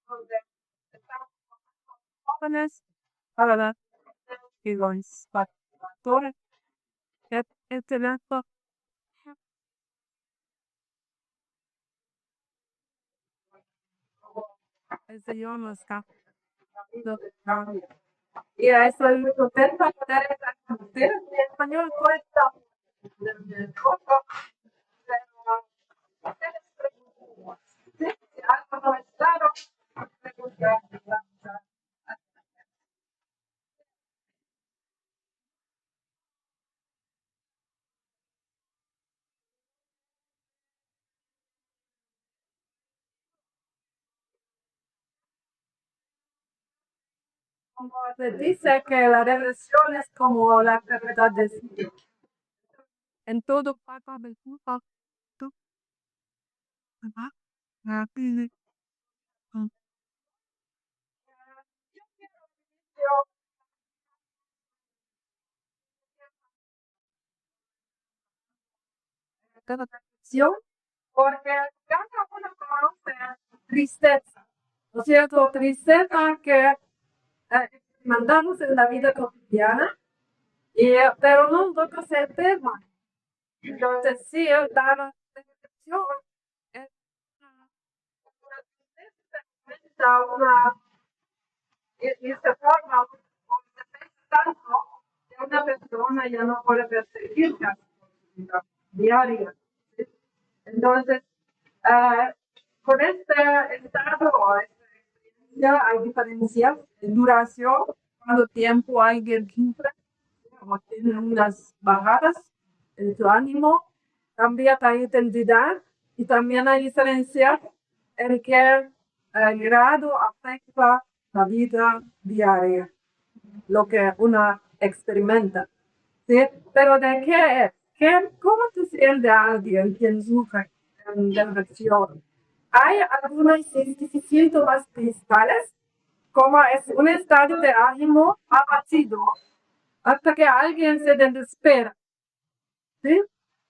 donde estamos jóvenes para que los factores que tienen el Señor nos y eso es muy contenta poder estar con ustedes. Mi español cuesta poco, pero ustedes preguntan. Si algo no es claro, preguntan. Como se dice que la religión es como la enfermedad de sí. En todo pasa del culpa. Tú, ¿verdad? Aquí, cada canción, porque cada uno conoce tristeza, ¿no es cierto? Tristeza que mandamos en la vida cotidiana, pero no toca ser tema. Entonces, sí, la reflexión es una tristeza, y se forma, se piensa tanto que una persona ya no puede perseguir la diaria. ¿Sí? Entonces, ah, con este estado o esta experiencia hay diferencias de duración, cuánto tiempo alguien sufre, como tiene unas bajadas en su ánimo, cambia la intensidad y también hay diferencias en qué grado afecta la vida diaria, lo que uno experimenta. ¿Sí? Pero ¿de qué es? ¿Cómo se siente alguien quien sufre en depresión? Hay algunos síntomas principales, como es un estado de ánimo abatido, hasta que alguien se desespera. ¿Sí?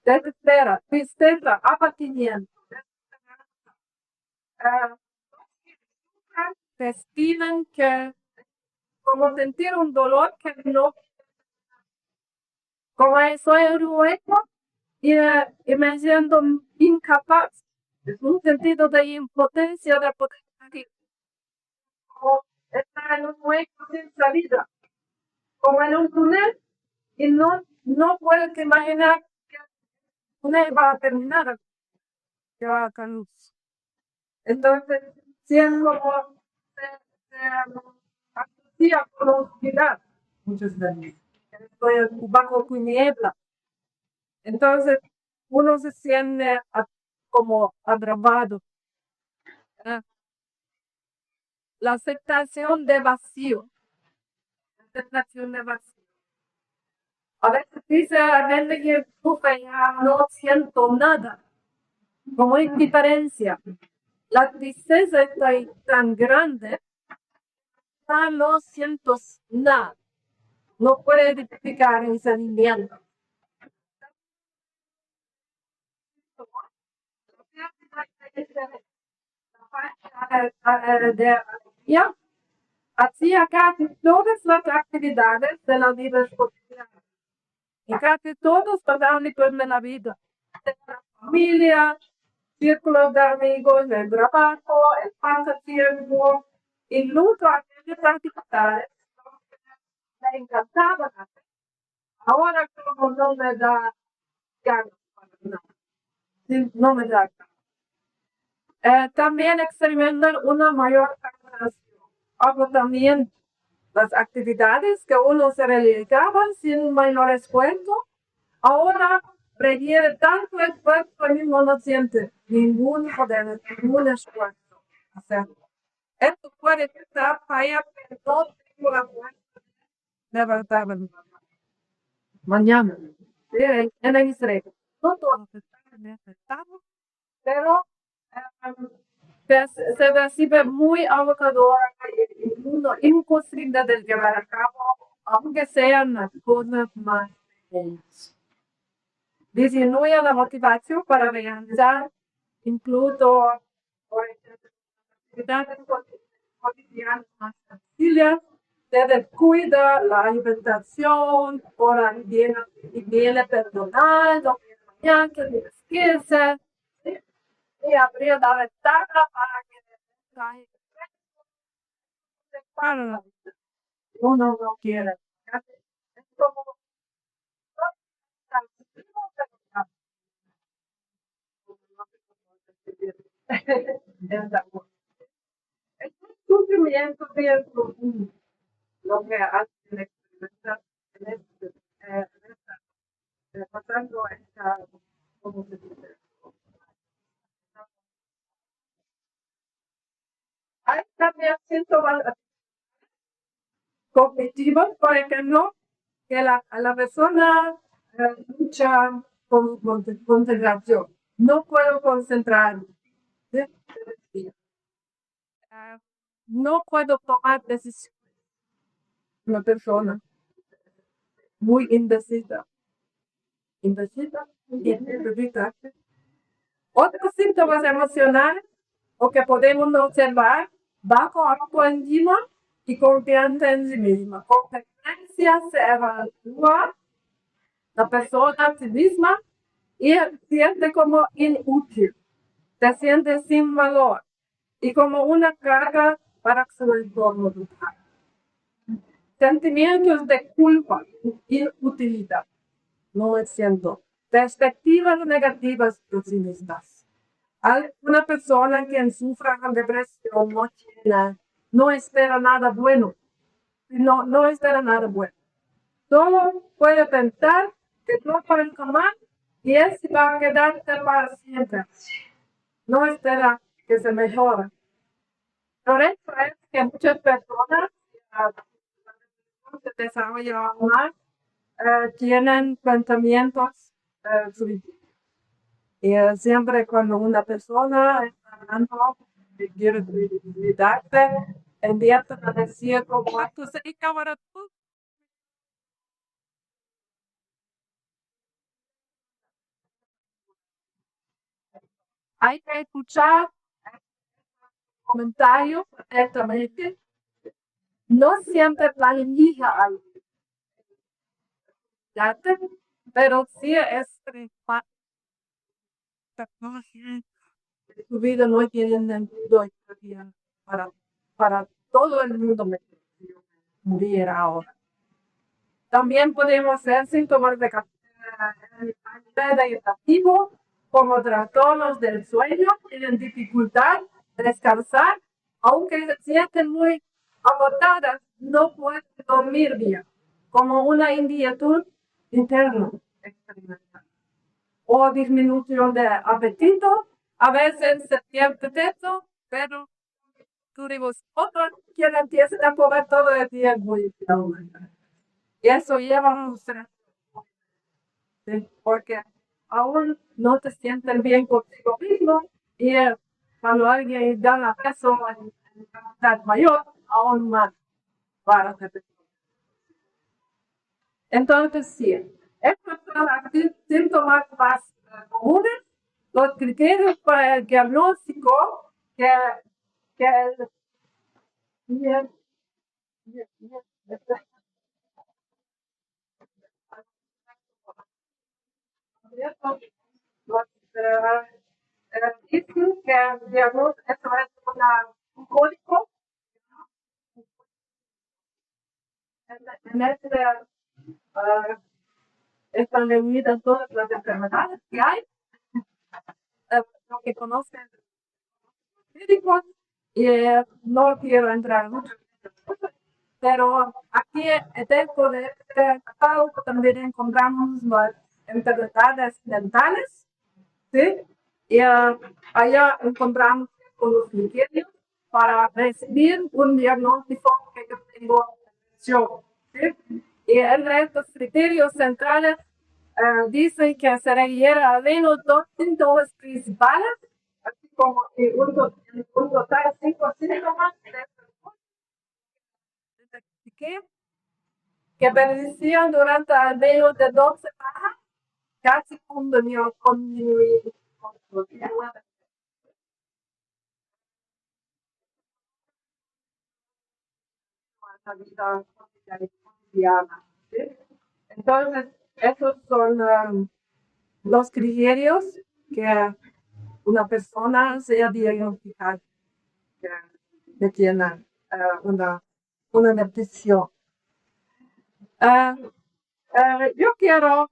Desespera, tristeza, abatimiento. Uh, Destinan que como sentir un dolor que no, como soy un hueco y me siento incapaz. Es un sentido de impotencia, de potencia, como estar en un hueco sin salida, como en un túnel y no puedes imaginar que el túnel va a terminar, que va a caer luz. Entonces, si es como asocia con la oscuridad, muchas veces. Estoy bajo niebla. Entonces, uno se siente como atrapado. ¿Eh? La aceptación de vacío. La aceptación de vacío. A veces dice la gente que ya no siento nada, como indiferencia. La tristeza está tan grande, ya no siento nada. No puede identificar el sentimiento. De alegría hacía casi todas las actividades de la vida cotidiana. Y casi todos los ámbitos de la vida. La familia, círculos de amigos, el trabajo, el pasatiempo, incluso aquellas actividades que me encantaban hacer. Ahora como no me da ganas para nada. Sí, no me da ganas. También experimentan una mayor agotamiento. Las actividades que uno se realizaban sin mayor esfuerzo, ahora requiere tanto esfuerzo y uno no siente ningún poder, ningún esfuerzo hacerlo. Esto puede estar falla, pero no tengo la fuerza de verdad. Mañana, sí, en el estrés. No todos están en ese estado, pero se recibe muy agotadora y uno imposible de llevar a cabo, aunque sean las cosas más pequeñas. Disminuye la motivación para realizar incluso por ejemplo, actividades cotidianas más sencillas, se descuida la alimentación por la higiene personal, no tiene que vestirse, ¿sí? Y abrir la ventana para que la se para la vida. Uno no quiere. Es como el sufrimiento bien profundo, lo que hacen experimentar en pasando esta, ¿cómo se dice? Hay también síntomas cognitivos, por ejemplo, que la persona lucha con concentración. No puedo concentrarme. ¿Sí? No puedo tomar decisiones. Una persona muy indecisa. Indecisa y indecisa. Otros síntomas emocionales o que podemos observar bajo autoestima y confianza en sí misma. Con frecuencia se evalúa la persona a sí misma y siente como inútil, se siente sin valor y como una carga para su entorno. Sentimientos de culpa y inutilidad. No es cierto. Perspectivas negativas pesimistas. Una persona que sufra con depresión no espera nada bueno. No espera nada bueno. Solo puede pensar que no parezca mal y él se va a quedarse para siempre. No espera que se mejore. Por eso es que muchas personas se desarrollan más, tienen pensamientos suicidas. Y siempre cuando una persona está hablando de quiere suicidarse, empieza a decir como actos y cámara tú. Hay que escuchar comentarios atentamente. No siempre planifica algo, pero sí es su vida no tiene sentido para, para todo el mundo morir ahora. También podemos ser síntomas de vegetativo, como trastornos del sueño, tienen dificultad de descansar, aunque se sienten muy agotadas, no pueden dormir bien, como una inquietud interna experimental. O disminución de apetito, a veces se pierde peso, pero tuvimos otros que empiezan a comer todo el tiempo y eso lleva a un estrés, ¿sí? Porque aún no te sienten bien contigo mismo y cuando alguien gana peso en cantidad mayor, aún más para hacer. Entonces, sí, estos son los síntomas más comunes, los criterios para el diagnóstico que el bien, bien, bien, los, dicen que el diagnóstico eso es un código en este están reunidas todas las enfermedades que hay, lo que conocen los médicos, y no quiero entrar mucho, pero aquí dentro de este catálogo también encontramos las enfermedades mentales, ¿sí? Y allá encontramos los criterios para recibir un diagnóstico que yo tengo yo, ¿sí? Y entre estos criterios centrales dicen que se requiere al menos dos síntomas principales, así como un total 5 síntomas que persistían durante al menos de 2 semanas, casi continuidad. la vida cotidiana. ¿Sí? Entonces, esos son los criterios que una persona sea diagnosticada que tiene una depresión. Yo quiero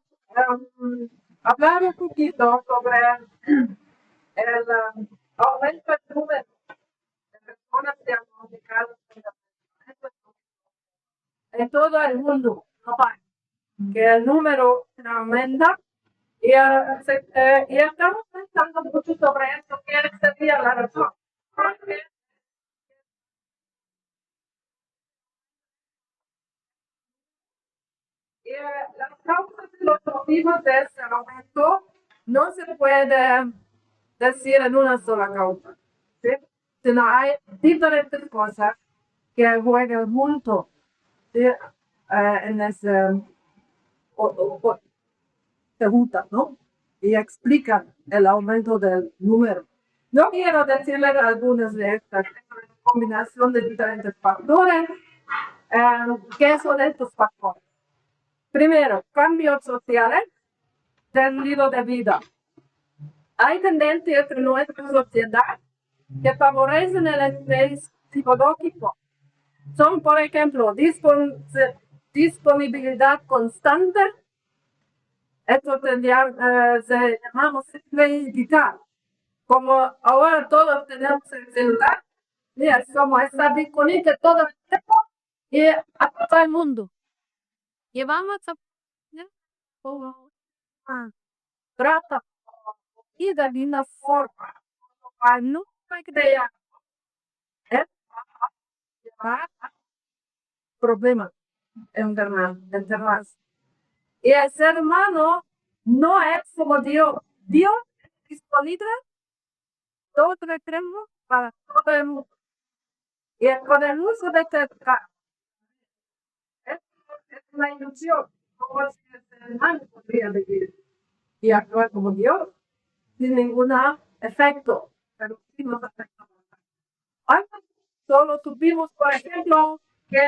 hablar un poquito sobre el aumento del número de personas diagnosticadas con depresión en todo el mundo, que el número aumenta y estamos pensando mucho sobre esto, ¿qué sería la razón? Porque las causas y los motivos de este aumento no se puede decir en una sola causa, ¿sí? Sino hay diferentes cosas que juegan juntos, ¿sí? En ese se juntan, ¿no? Y explican el aumento del número. No quiero decirles algunas de estas combinación de diferentes factores. ¿Qué son estos factores? Primero, cambios sociales del estilo de vida. Hay tendencias en nuestra sociedad que favorecen el estrés psicológico. Son, por ejemplo, disponibilidad constante. Esto se llamamos estrés digital. Como ahora todos tenemos el celular, mira, como está disponible todo el tiempo y a todo el mundo. Y vamos a trata y de una forma para no crear problemas internos. Y el ser humano no es como Dios. Dios es disponible todo el tiempo para todo el mundo. Y con el uso de este es una ilusión, como si el ser humano podría vivir y actuar como Dios sin ningún efecto, pero sin los efectos. Antes solo tuvimos, por ejemplo, que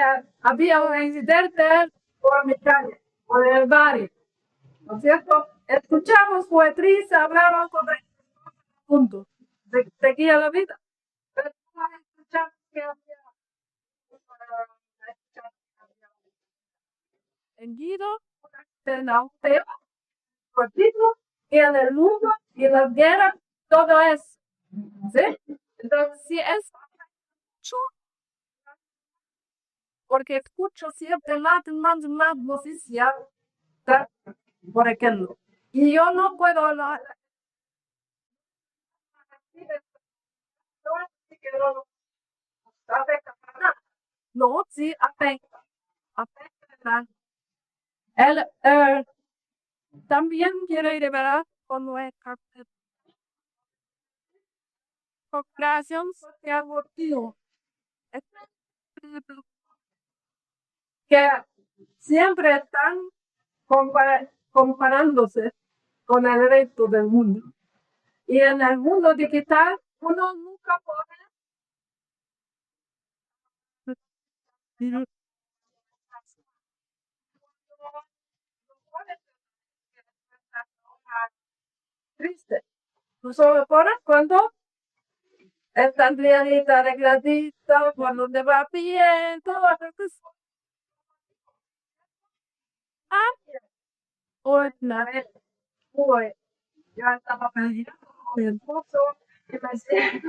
había un incidente por mi calle, por el barrio, ¿no es cierto? Escuchamos poesía, se hablaban sobre puntos, seguía la vida. Pero no escuchamos que había en Guido, en Austria, y en el mundo, y en las guerras, todo eso. ¿Sí? Entonces, si es mucho, porque escucho siempre más noticias, por ejemplo, y yo no puedo hablar. No, sí, afecta. Afecta. Él también quiere liberar con nuestra creación social motivo. Que siempre están comparándose con el resto del mundo. Y en el mundo digital uno nunca puede triste. Solo por cuando están liadita, arregladita, cuando te va bien, todo eso. Hoy, hoy, ya estaba perdida con mi esposo y me decía,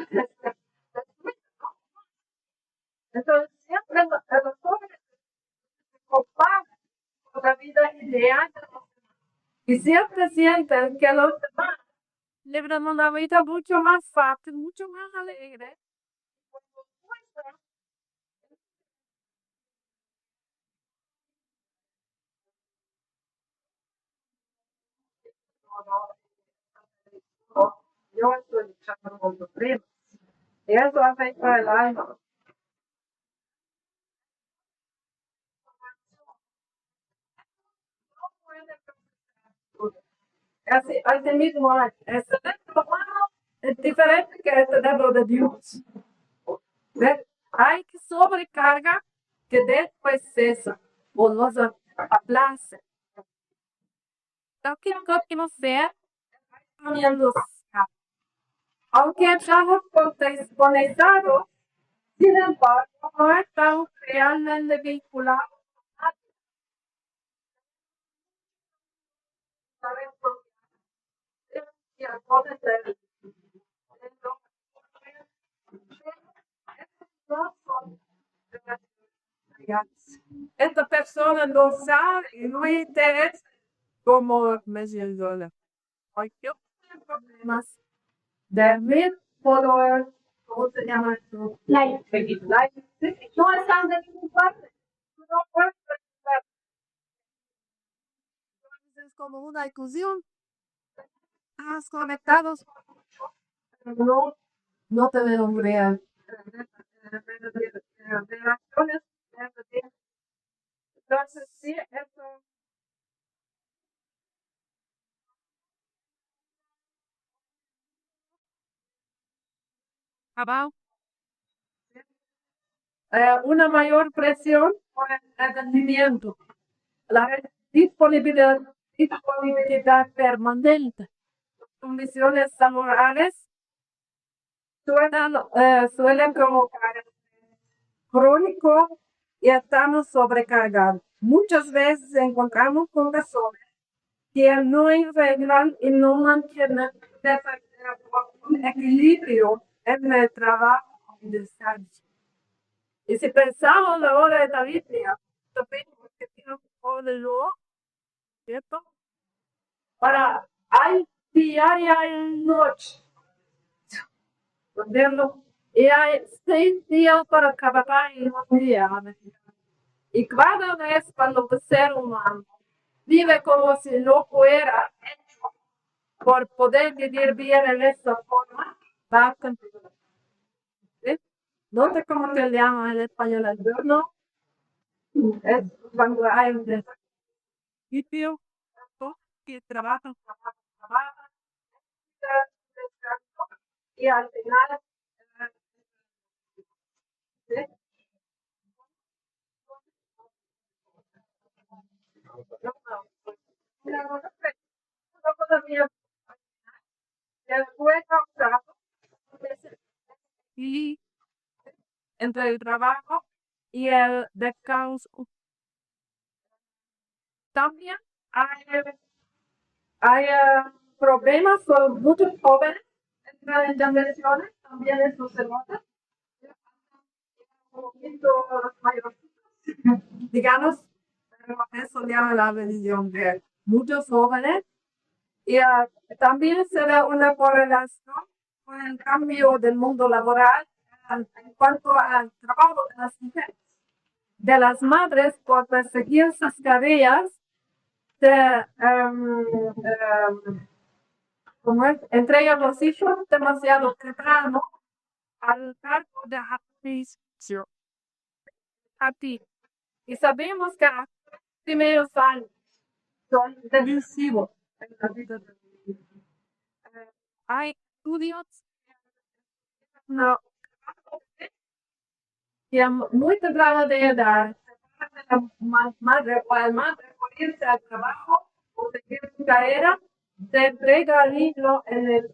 entonces siempre los jóvenes se comparan con la vida ideal y siempre sienten que los demás libran una vida mucho más fácil, mucho más alegre. Yo estoy luchando con los problemas. Y eso afecta el alma. Así mismo, el cerebro humano es diferente que el cerebro de Dios. ¿Ves? Hay que sobrecarga que después cesa o nos aplace. Lo que podemos ver cambiando, aunque estamos conectados, sin embargo, no estamos realmente vinculados. Esta persona no sabe y no interesa cómo me siento. Hoy yo tengo problemas de ver por, ¿cómo se llama esto? Like. No están de ningún parte. No puedes estar. Es como una discusión. Estás conectados. No, no te veo real. Entonces, sí, eso. Abajo. Una mayor presión por el rendimiento, la disponibilidad permanente, condiciones laborales suelen provocar crónico y estamos sobrecargados. Muchas veces encontramos con personas que no integran y no mantienen un equilibrio en el trabajo y descanso. Y si pensamos en la hora de la Biblia, también que tiene un poco de luz, ¿cierto? Para, hay día y hay noche, ¿entiendes? Y hay 6 días para trabajar y un día. Y cada vez cuando el ser humano vive como si no fuera hecho por poder vivir bien en esta forma, va a continuar. ¿Sí? No sé cómo se llama en español el turno. Es cuando hay un sitio que trabajan, y al final ¿sí? Una cosa mía que fue causado y entre el trabajo y el descanso. También hay problemas con muchos jóvenes entre intervenciones, también eso se nota. Digamos, eso llama la religión de muchos jóvenes y también se da una correlación con el cambio del mundo laboral en cuanto al trabajo de las mujeres, de las madres por perseguir sus carreras de como entregan los hijos demasiado temprano al cargo de administración. A ti. Y sabemos que los primeros años son decisivos en la vida de los niños. Hay estudios no, que a muy temprana de edad la madre o el madre por irse al trabajo o seguir su carrera se entrega al niño en el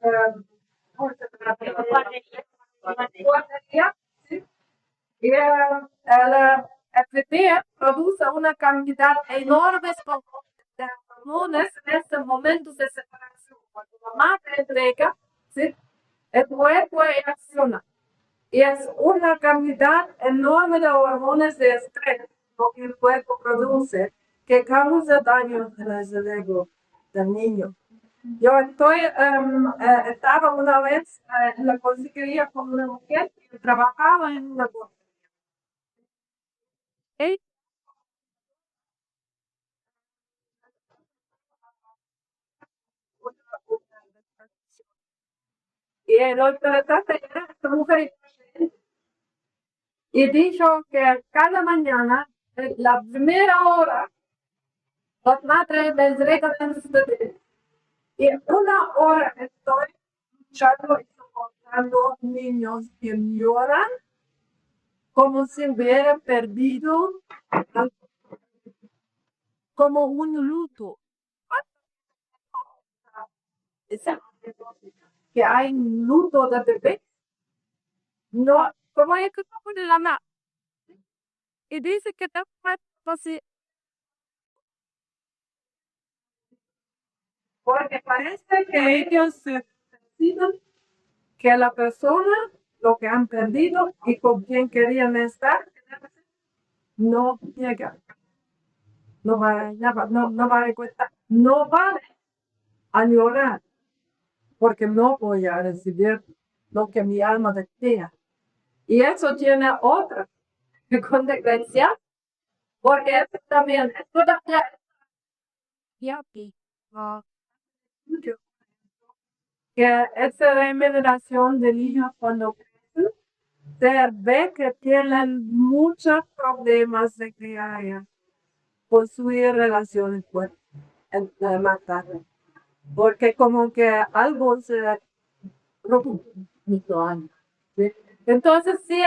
guardería, ¿sí? Y el FP produce una cantidad enorme de hormonas en estos momentos de separación. Cuando la madre entrega, ¿sí? El cuerpo reacciona. Y es una cantidad enorme de hormonas de estrés lo que el cuerpo produce que causa daño en el cerebro del niño. Yo estaba una vez en la consejería con una mujer que trabajaba en una guardería. Y lo interesante era esta mujer y dijo que cada mañana, en la primera hora, las madres les entregan sus bebés. Y una hora estoy luchando y soportando niños que lloran como si hubiera perdido algo, como un luto. Esa- Que hay un luto de bebé. No, como es que no puede la nada. Y dice que te puede pasar. Porque parece que ellos se deciden que la persona, lo que han perdido y con quien querían estar, no llega. No va, no va a encontrar, no va a llorar, porque no voy a recibir lo que mi alma desea. Y eso tiene otra consecuencia, porque eso también es toda que esa remuneración de niños cuando crecen, se ve que tienen muchos problemas de crianza, construir relaciones fuertes más tarde. Porque como que algo se ¿sí? Entonces, sí,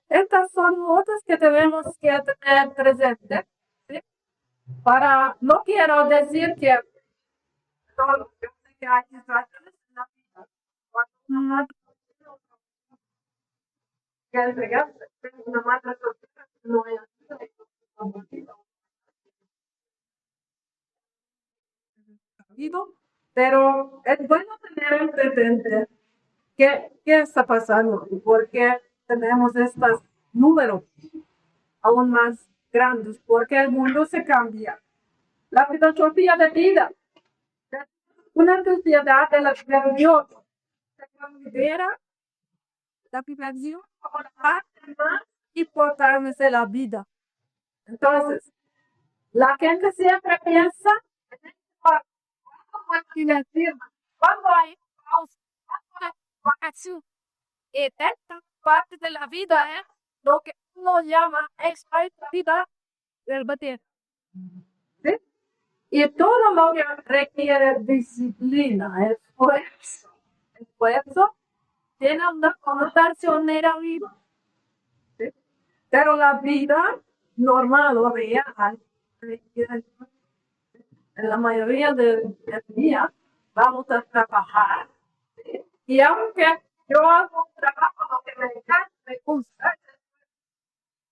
estas son notas que tenemos que tener presentes. ¿Sí? Para, no quiero decir que todo lo que hay que tratar en la vida. No, que entregarse, una madre soltera no es pero es bueno tener en presente qué está pasando y por qué tenemos estos números aún más grandes, porque el mundo se cambia. La filosofía de vida, una sociedad de la creación, se considera la vibración como la parte más importante de la vida. Entonces, la gente siempre piensa en cuando hay vacación. Y esta parte de la vida es lo que uno llama vida del batir. ¿Sí? Y todo lo que requiere disciplina, esfuerzo, tiene una connotación negativa. ¿Sí? Pero la vida normal o real, en la mayoría del día, vamos a trabajar. ¿Sí? Y aunque yo hago un trabajo que me encanta, me gusta,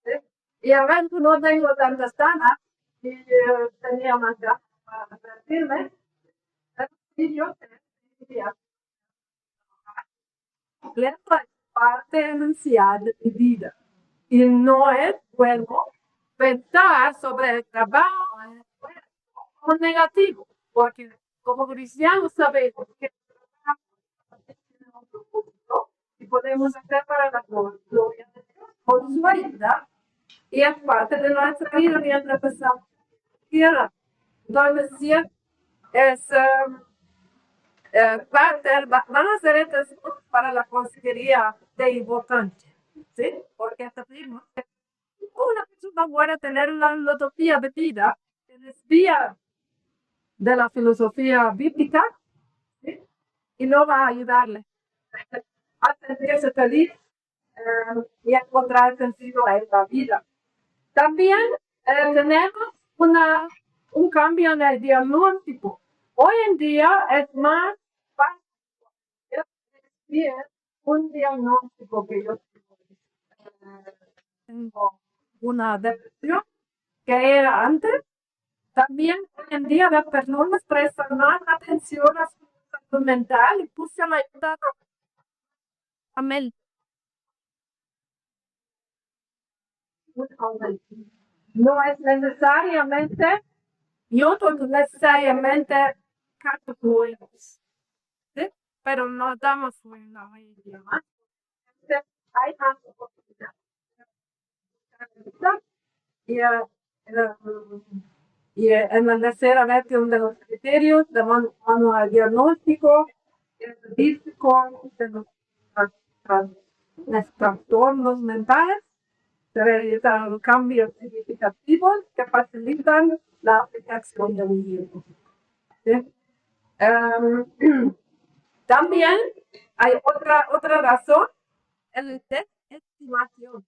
¿sí? Y a veces no tengo tantas ganas y tenía más ganas para divertirme, y yo tenía esto es parte esencial de mi vida. Y no es bueno pensar sobre el trabajo como negativo, porque como cristianos sabemos que y podemos hacer para la gloria de Dios por su ayuda y es parte de nuestra vida mientras pasamos tierra. Entonces, sí, es van a ser estas para la consejería de importancia, ¿sí? Porque tenemos una persona buena tener una filosofía de vida que desvía de la filosofía bíblica, ¿sí? Y no va a ayudarle a sentirse feliz y a encontrar sentido en la vida. También tenemos un cambio en el diagnóstico. Hoy en día es más fácil decir un diagnóstico que yo tengo una depresión que era antes. También hoy en día las personas prestan más atención a su salud mental y buscan ayuda a Mel. No es necesariamente, yo no necesariamente católicos, ¿sí? Pero no damos una idea más. Hay más oportunidades. Y en la tercera versión de los criterios de manual diagnóstico, estadístico, de los trastornos mentales, se realizan cambios significativos que facilitan la aplicación del mismo. ¿Sí? También hay otra razón, el test de estimación.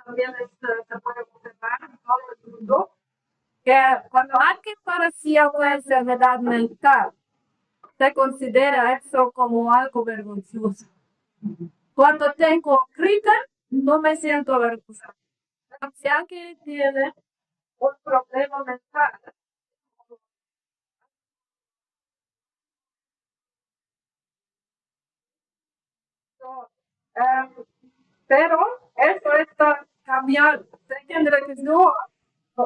también se puede observar en todo el mundo. Que cuando alguien padecía una enfermedad mental, se considera eso como algo vergonzoso. Cuando tengo crítica, no me siento avergonzada. Pero si alguien tiene Un problema mental. pero eso está cambiando.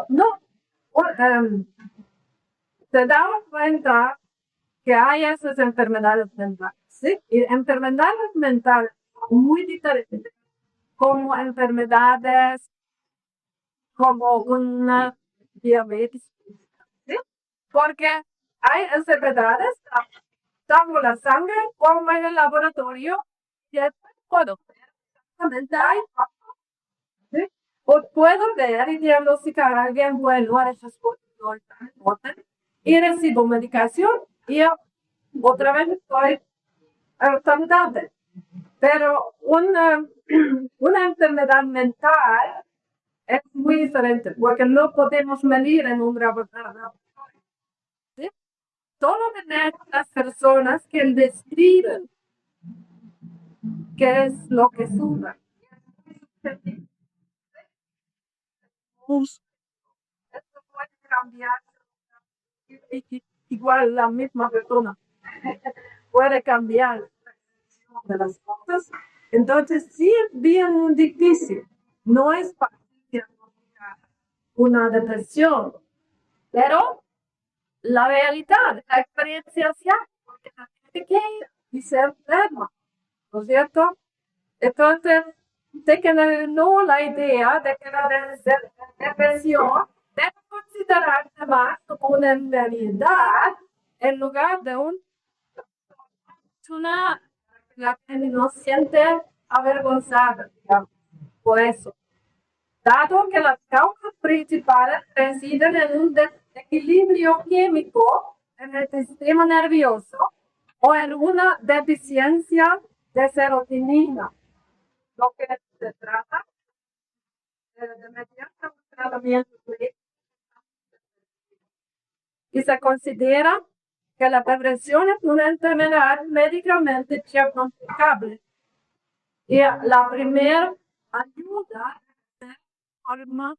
No, se da cuenta que hay esas enfermedades mentales, ¿sí? Y enfermedades mentales muy diferentes, como enfermedades como una diabetes, ¿sí? Porque hay enfermedades, tomo la sangre, pongo en el laboratorio y puedo hay, ¿sí? O puedo ver y diagnosticar a alguien bueno a esas cosas y recibo medicación y otra vez estoy saludable. Pero una enfermedad mental es muy diferente porque no podemos medir en un laboratorio. ¿Sí? Solo tenemos las personas que describen qué es lo que sufren. Esto puede cambiar. Igual la misma persona puede cambiar de las cosas. Entonces sí es bien difícil. No es fácil diagnosticar una depresión, pero la realidad, la experiencia sí hay, porque la gente quiere y se enferma, ¿no es cierto? Entonces, de que no la idea de que la depresión debe considerarse más como una enfermedad en lugar de una la que no siente avergonzada, digamos, por eso. Dado que las causas principales residen en un desequilibrio químico en el sistema nervioso o en una deficiencia de serotonina. Lo que se trata de mediante un tratamiento y se considera que la depresión es una enfermedad médicamente diagnosticable. Y la primera ayuda es arma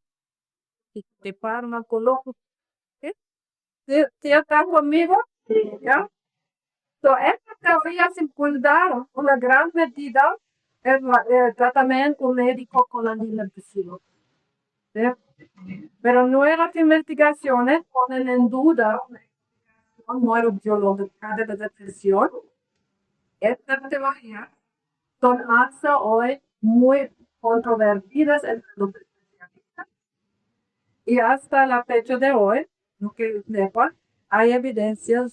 de farmacológico. ¿Sí está conmigo? ¿Ya? Estas teorías impulsaron una gran medida el tratamiento médico con antidepresivos. ¿Sí? Pero nuevas investigaciones ponen en duda la neurobiológica de la depresión. Estas teorías son hasta hoy muy controvertidas entre los especialistas y hasta la fecha de hoy, lo que sepa, hay evidencia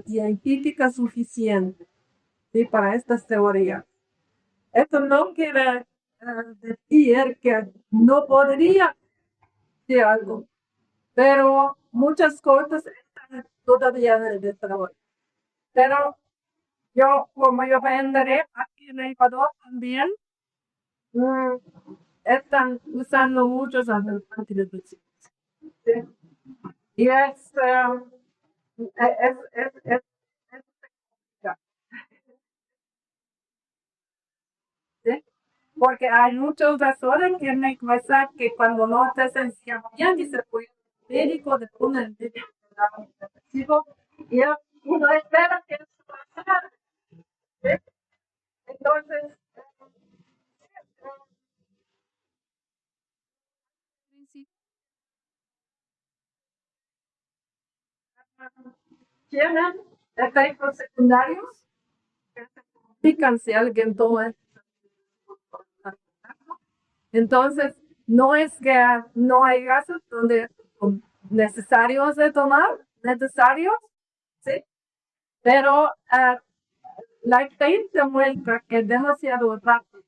científica suficiente, ¿sí? Para estas teorías. Esto no quiere decir que no podría ser algo, pero muchas cosas están todavía en el desarrollo. Pero como yo vendré aquí en Ecuador también, están usando muchos antidepresivos. ¿Sí? Y es ¿sí? Porque hay muchos razones que me pasa que cuando no te sentían bien, dice, pues, médico de un antidepresivo, y uno espera que eso pase. ¿Sí? Entonces, tienen efectos secundarios que se complican si alguien toma. Entonces, no es que no hay casos donde son necesarios de tomar, necesarios, ¿sí? Pero la experiencia muestra que es demasiado rápido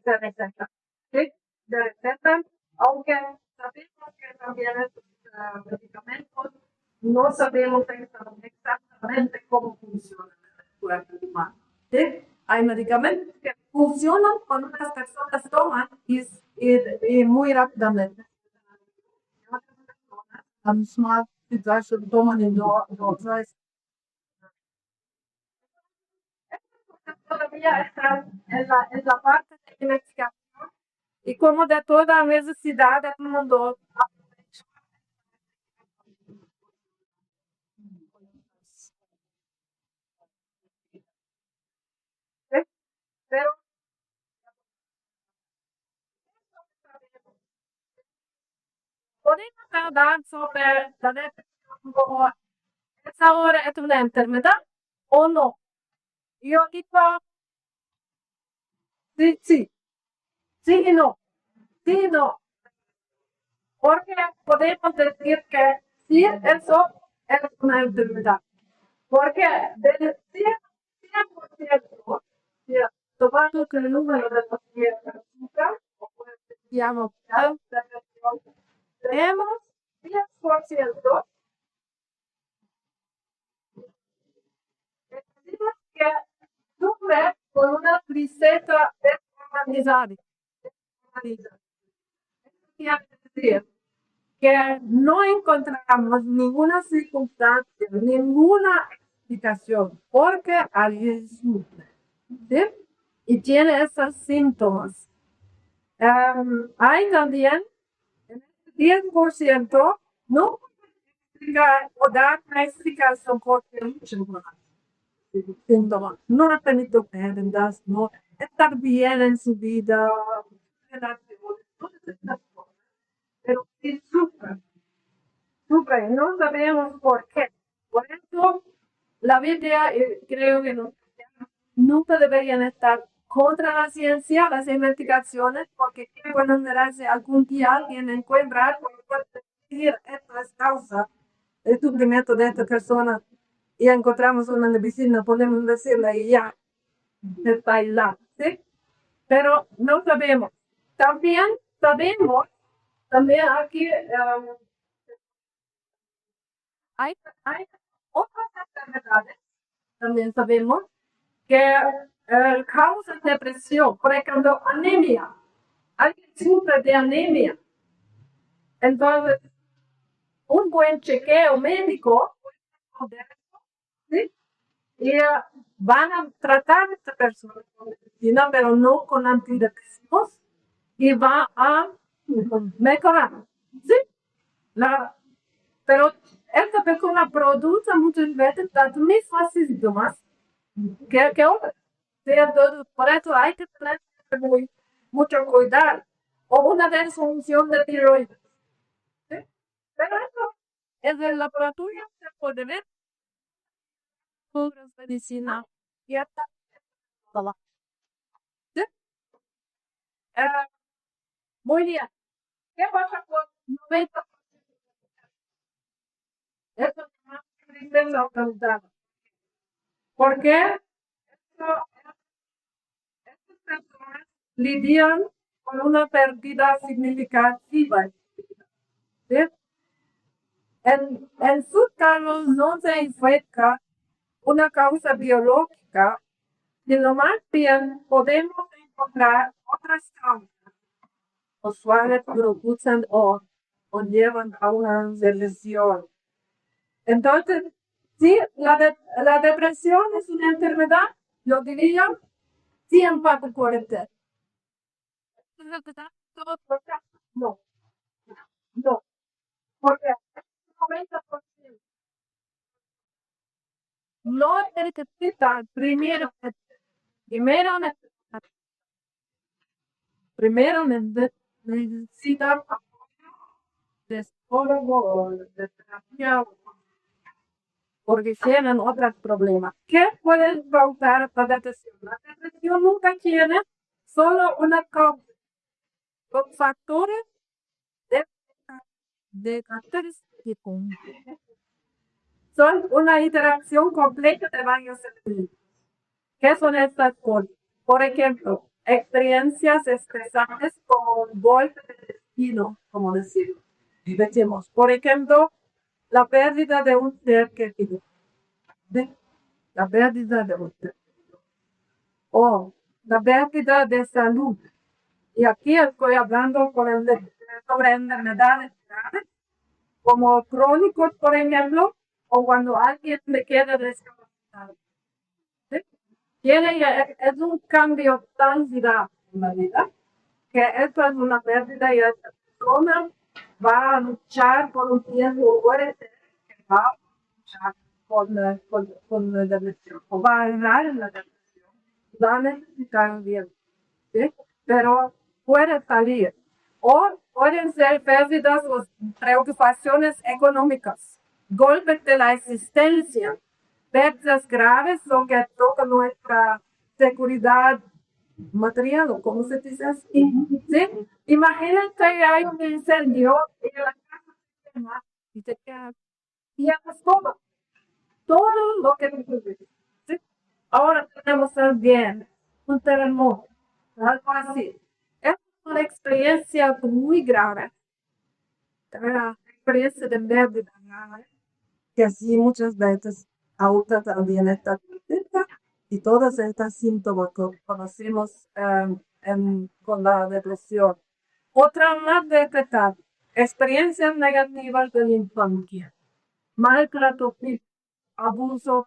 se recetan. ¿Sí? Se recetan, aunque sabemos que también estos medicamentos no sabemos exactamente cómo funcionan en el cuerpo humano. ¿Sí? Hay medicamentos que funcionan cuando las personas toman y muy rápidamente. Am smart situație toman en două todavía está en la parte de investigación y como de toda necesidad del mundo. Pero podemos hablar sobre la depresión como es ahora es una enfermedad o no. Yo digo sí, sí, sí y no, sí y no. Porque podemos decir que sí, eso es una enfermedad. Porque del 100%, tomando que el número de pacientes azúcar, o digamos, tenemos 10%, decimos que sufre con una tristeza desorganizada. Quiere decir que no encontramos ninguna circunstancia, ninguna explicación porque alguien sufre, ¿sí? Y tiene esos síntomas. Hay también en el 10% no explica o dar una explicación porque muchos síntomas no han tenido pérdidas, no estar bien en su vida, pero sí sufren. Sufren, no sabemos por qué. Por eso, la Biblia, creo que nunca deberían estar contra la ciencia, las investigaciones, porque pueden darse algún día alguien encuentra algo y puede decir esto es causa del sufrimiento de esta persona y encontramos una medicina, podemos decirle y ya está ahí, ¿sí? Pero no sabemos. También sabemos, también aquí hay otras enfermedades, también sabemos que causan depresión, por ejemplo, anemia. Alguien sufre de anemia. Entonces, un buen chequeo médico, ¿sí? Y van a tratar a esta persona con medicina, pero no con antidepresivos, y va a mejorar, ¿sí? Pero esta persona produce muchas veces los mismos síntomas que otras. Entonces, por eso hay que tener mucho cuidado. O una disfunción de tiroides. ¿Sí? Pero eso en el laboratorio se puede ver. Obras de medicina. Y hasta. ¿Sí? Muy bien. ¿Qué pasa con 90%? Eso es más tristeza aumentada. ¿Por qué? Estas personas lidian con una pérdida significativa. ¿Sí? En sus casos no se encuentra una causa biológica, sino más bien podemos encontrar otras causas, usuales producen o llevan a una lesión. Entonces, si la depresión es una enfermedad, yo diría 100%. No, no, porque 90% no necesita primero necesita de psicólogo o de terapia porque tienen otros problemas. ¿Qué pueden causar la depresión? La depresión nunca tiene solo una causa. Los factores de característicos son una interacción completa de varios elementos. ¿Qué son estas cosas? Por ejemplo, experiencias estresantes como un golpe de destino, como decimos. Por ejemplo, la pérdida de un ser querido. La pérdida de un ser querido. O la pérdida de salud. Y aquí estoy hablando sobre enfermedades graves, como crónicos, por ejemplo, o cuando alguien le queda discapacitado. ¿Sí? Es un cambio tan grave en la vida que esto es una pérdida y esta persona va a luchar por un tiempo, puede ser que va a luchar con la depresión, o va a entrar en la depresión, va a necesitar bien, ¿sí? Pero puede salir. O pueden ser pérdidas o preocupaciones económicas, golpes de la existencia, pérdidas graves, lo que toca nuestra seguridad material, o como se dice así. ¿Sí? Imagínate que hay un incendio y la casa se quema y te queda pierdes todo lo que tuviste. ¿Sí? Ahora tenemos también un terremoto, algo así. Es una experiencia muy grave, una experiencia de pérdida grave, que así muchas veces ahorita también está tristeza y todas estas síntomas que conocemos con la depresión. Otra más detectar, experiencias negativas de la infancia, maltrato físico, abuso,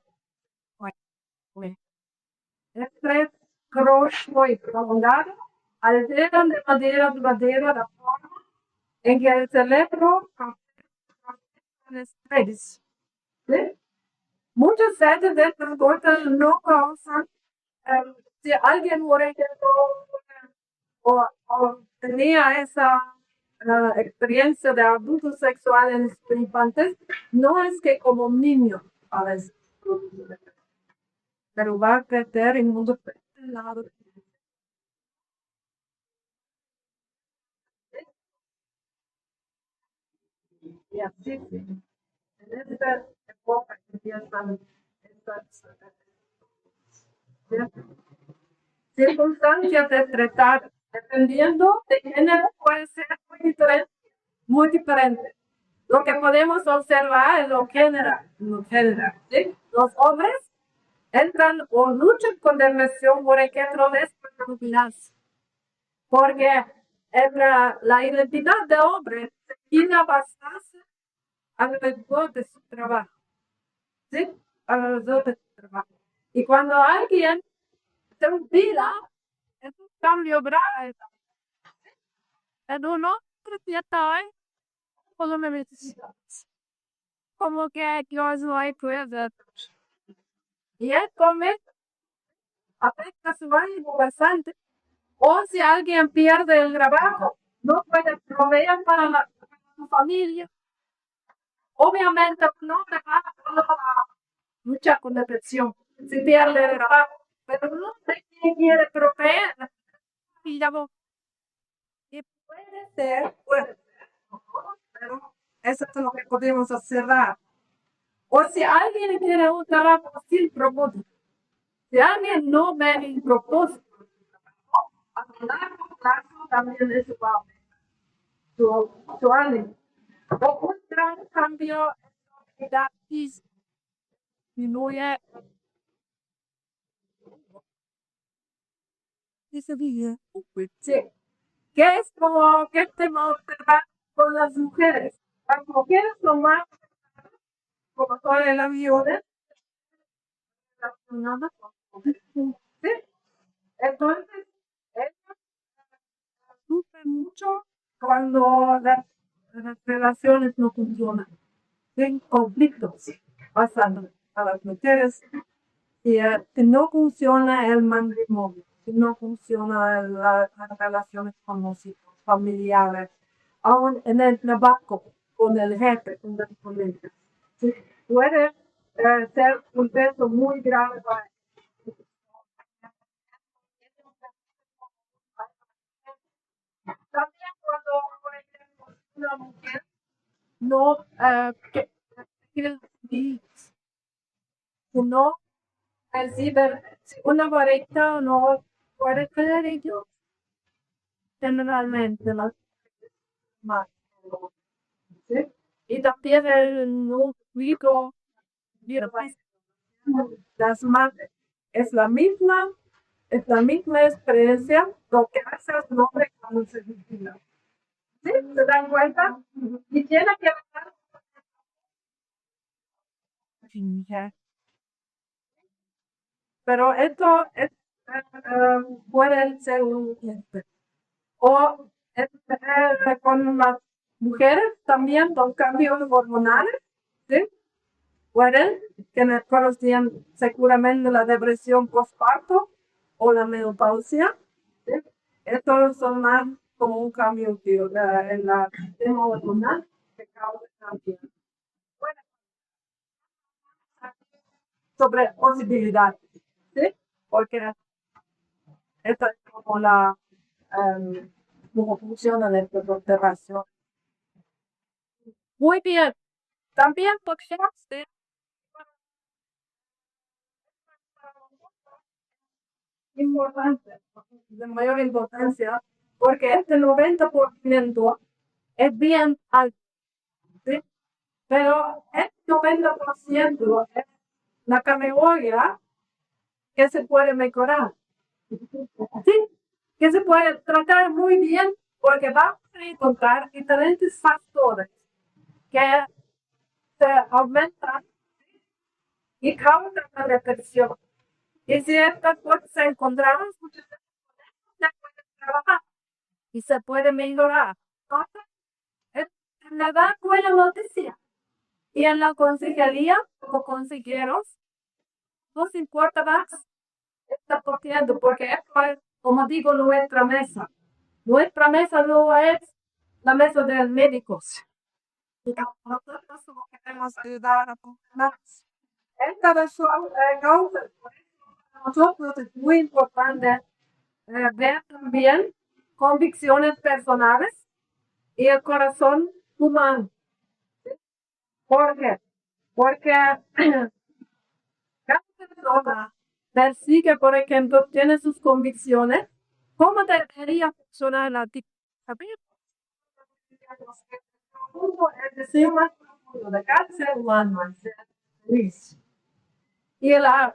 estrés crónico y prolongado, alteran de manera duradera la forma en que el cerebro procesa estrés. ¿Sí? Muchas veces de estas cosas no causan, si alguien, por ejemplo, o tenía esa experiencia de abuso sexual en sus infantes, no es que como niño a veces, pero va a crecer en mundo lado. Y así, en esta época que empiezan estas circunstancias de tratar, dependiendo de género, puede ser muy diferente, muy diferente. Lo que podemos observar es lo general, ¿sí? Los hombres entran o luchan con depresión, por ejemplo, después de jubilarse, porque la identidad de hombre se tiene a basarse alrededor de su trabajo, ¿sí? Alrededor de su trabajo. Y cuando alguien se jubila, es un cambio grave. En un otro detalle, solo me necesitas. Como que yo soy cuidador. Y él come, afecta su ánimo bastante. O si alguien pierde el trabajo, no puede proveer para su familia. Obviamente no te va a luchar con depresión si pierde el trabajo, pero no sé quién quiere proveer. Y puede ser, pero eso es lo que podemos observar. O si alguien tiene un trabajo sin propósito, si alguien no ve el propósito, a largo plazo también eso va a aumentar su ánimo. O un gran cambio en la actividad disminuye ese día. Sí. ¿Qué es como que tenemos que observar con las mujeres? Las mujeres son más como son en la violencia relacionada con ¿sí? Entonces, ellos sufren mucho cuando las relaciones no funcionan. En conflictos pasando a las mujeres y si no funciona el matrimonio, si no funciona las relaciones con los hijos, familiares, aún en el trabajo, con el jefe, con los colegas, ¿sí? Puede ser un peso muy grave para ellos. También cuando, por ejemplo, una mujer no no recibe una varita, no puede creer ellos. Generalmente las más. ¿Sí? Y también el nutrido las madres es la misma es la misma experiencia lo que hace el hombre cuando se vigila. ¿Sí? ¿Se dan cuenta? Y tiene que ver. Pero esto es, puede ser un o con las mujeres también con cambios hormonales, ¿sí? Pueden que conocían seguramente la depresión postparto o la menopausia, ¿sí? Estos son más como un cambio en la sistema hormonal que causa también. Bueno, sobre posibilidades, ¿sí? Porque esto es como la cómo funciona la interpretación. Muy bien. También podcaste importante, de mayor importancia, porque este 90% es bien alto, ¿sí? Pero este 90% es la categoría que se puede mejorar, ¿sí? Que se puede tratar muy bien, porque vamos a encontrar diferentes factores que se aumentan y causan la depresión. Y si estas cosas se encontramos, muchas veces se puede trabajar y se puede mejorar. Entonces, es la da buena noticia. Y en la consejería, como consejeros, nos importa más está ocurriendo, porque esto es, como digo, nuestra mesa. Nuestra mesa no es la mesa de los médicos. Nosotros somos que tenemos que ayudar a más. Esta causa, para nosotros es muy importante ver también convicciones personales y el corazón humano. ¿Por qué? Porque cada persona persigue, por ejemplo, tiene sus convicciones. ¿Cómo debería funcionar la dictadura? El deseo más profundo de cada ser humano es ser feliz. Y las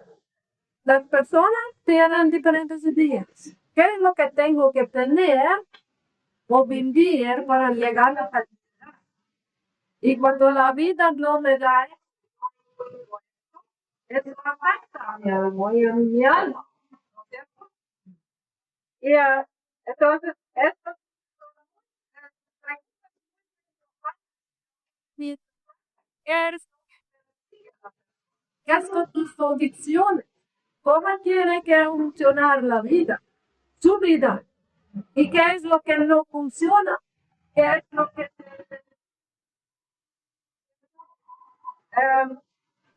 personas tienen diferentes ideas. ¿Qué es lo que tengo que tener o vivir para llegar a la felicidad? Y cuando la vida no me da eso afecta mi alma, ¿no es cierto? Y entonces, esto es ¿qué son tus convicciones? ¿Cómo tiene que funcionar la vida? Su vida. ¿Y qué es lo que no funciona? ¿Qué es lo que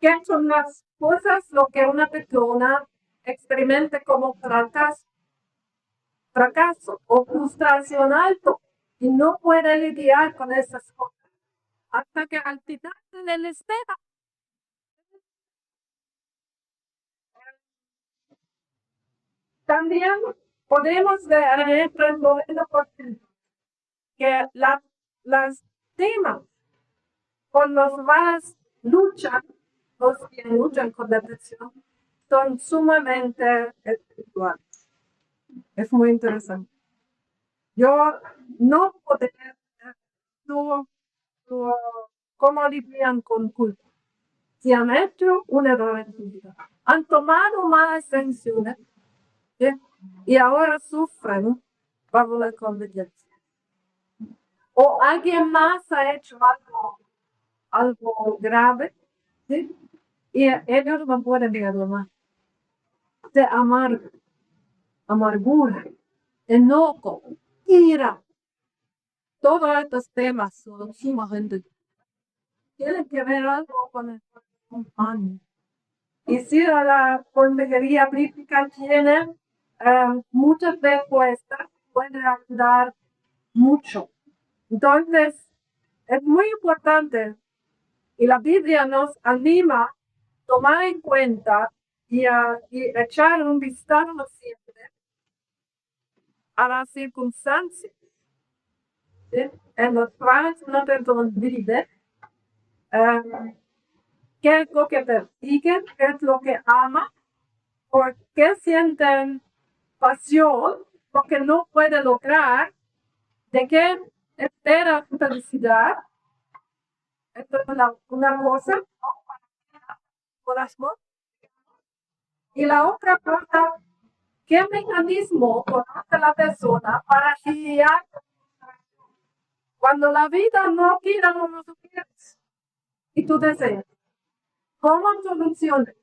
qué son las cosas lo que una persona experimenta como fracaso o frustración alto y no puede lidiar con esas cosas hasta que al final se le espera. También podemos ver en este 90% que las temas con los más luchan, los que luchan con depresión, son sumamente espirituales. Es muy interesante. Yo no podría tú, tú, cómo lidian con culpa. Si han hecho un error en su vida, han tomado malas decisiones, ¿sí? Y ahora sufren bajo la conveniencia. O alguien más ha hecho algo grave, ¿sí? Y ellos no pueden negarlo más. De amargura, enojo, ira. Todos estos temas son sumamente tienen que ver algo con el humano. Y si la consejería bíblica tiene muchas respuestas, puede ayudar mucho. Entonces, es muy importante y la Biblia nos anima a tomar en cuenta y echar un vistazo siempre a las circunstancias, ¿sí? En los cuales una persona vive, qué es lo que persiguen, qué es lo que ama, por qué sienten pasión, lo que no puede lograr, de qué espera felicidad. Esto es una cosa, corazón. Y la otra cosa, ¿qué mecanismo conoce la persona para guiar cuando la vida no quiera como tú quieres y tú deseas? ¿Cómo soluciones?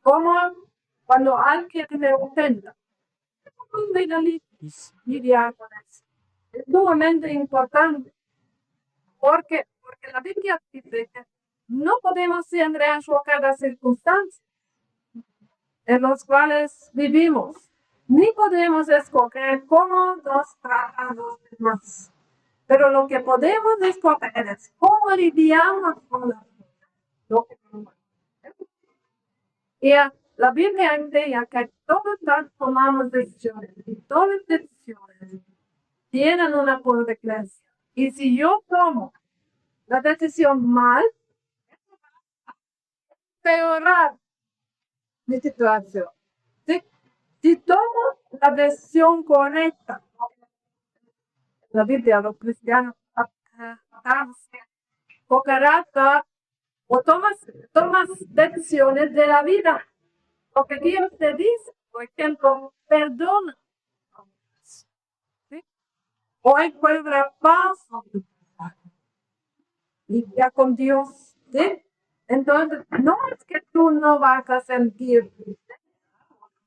¿Cómo cuando alguien te ofenda? ¿Cómo lidiar con eso? Es sumamente importante porque la Biblia dice que no podemos siempre enfocar las circunstancias en las cuales vivimos, ni podemos escoger cómo nos tratan los demás. Pero lo que podemos escoger es cómo lidiamos con la vida. Y la Biblia enseña que todos tomamos decisiones y todas las decisiones tienen una consecuencia. Y si yo tomo la decisión mal, peorar mi situación. Si tomo la decisión correcta, la Biblia, los cristianos, con carácter, o tomas decisiones de la vida. Lo que Dios te dice, por ejemplo, perdona. ¿Sí? O encuentra paz y ya con Dios. ¿Sí? Entonces, no es que tú no vas a sentir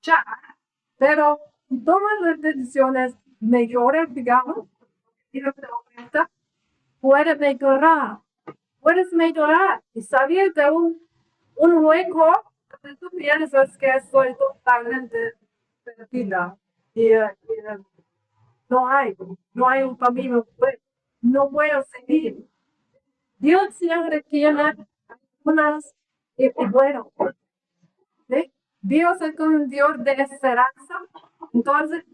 ya, pero tomas las decisiones mejores, digamos, y lo que te cuenta, puedes mejorar y salir de un hueco que tú piensas que estoy totalmente perdida y no hay un camino, no puedo seguir. Dios siempre tiene unas y bueno, ¿sí? Dios es un Dios de esperanza, entonces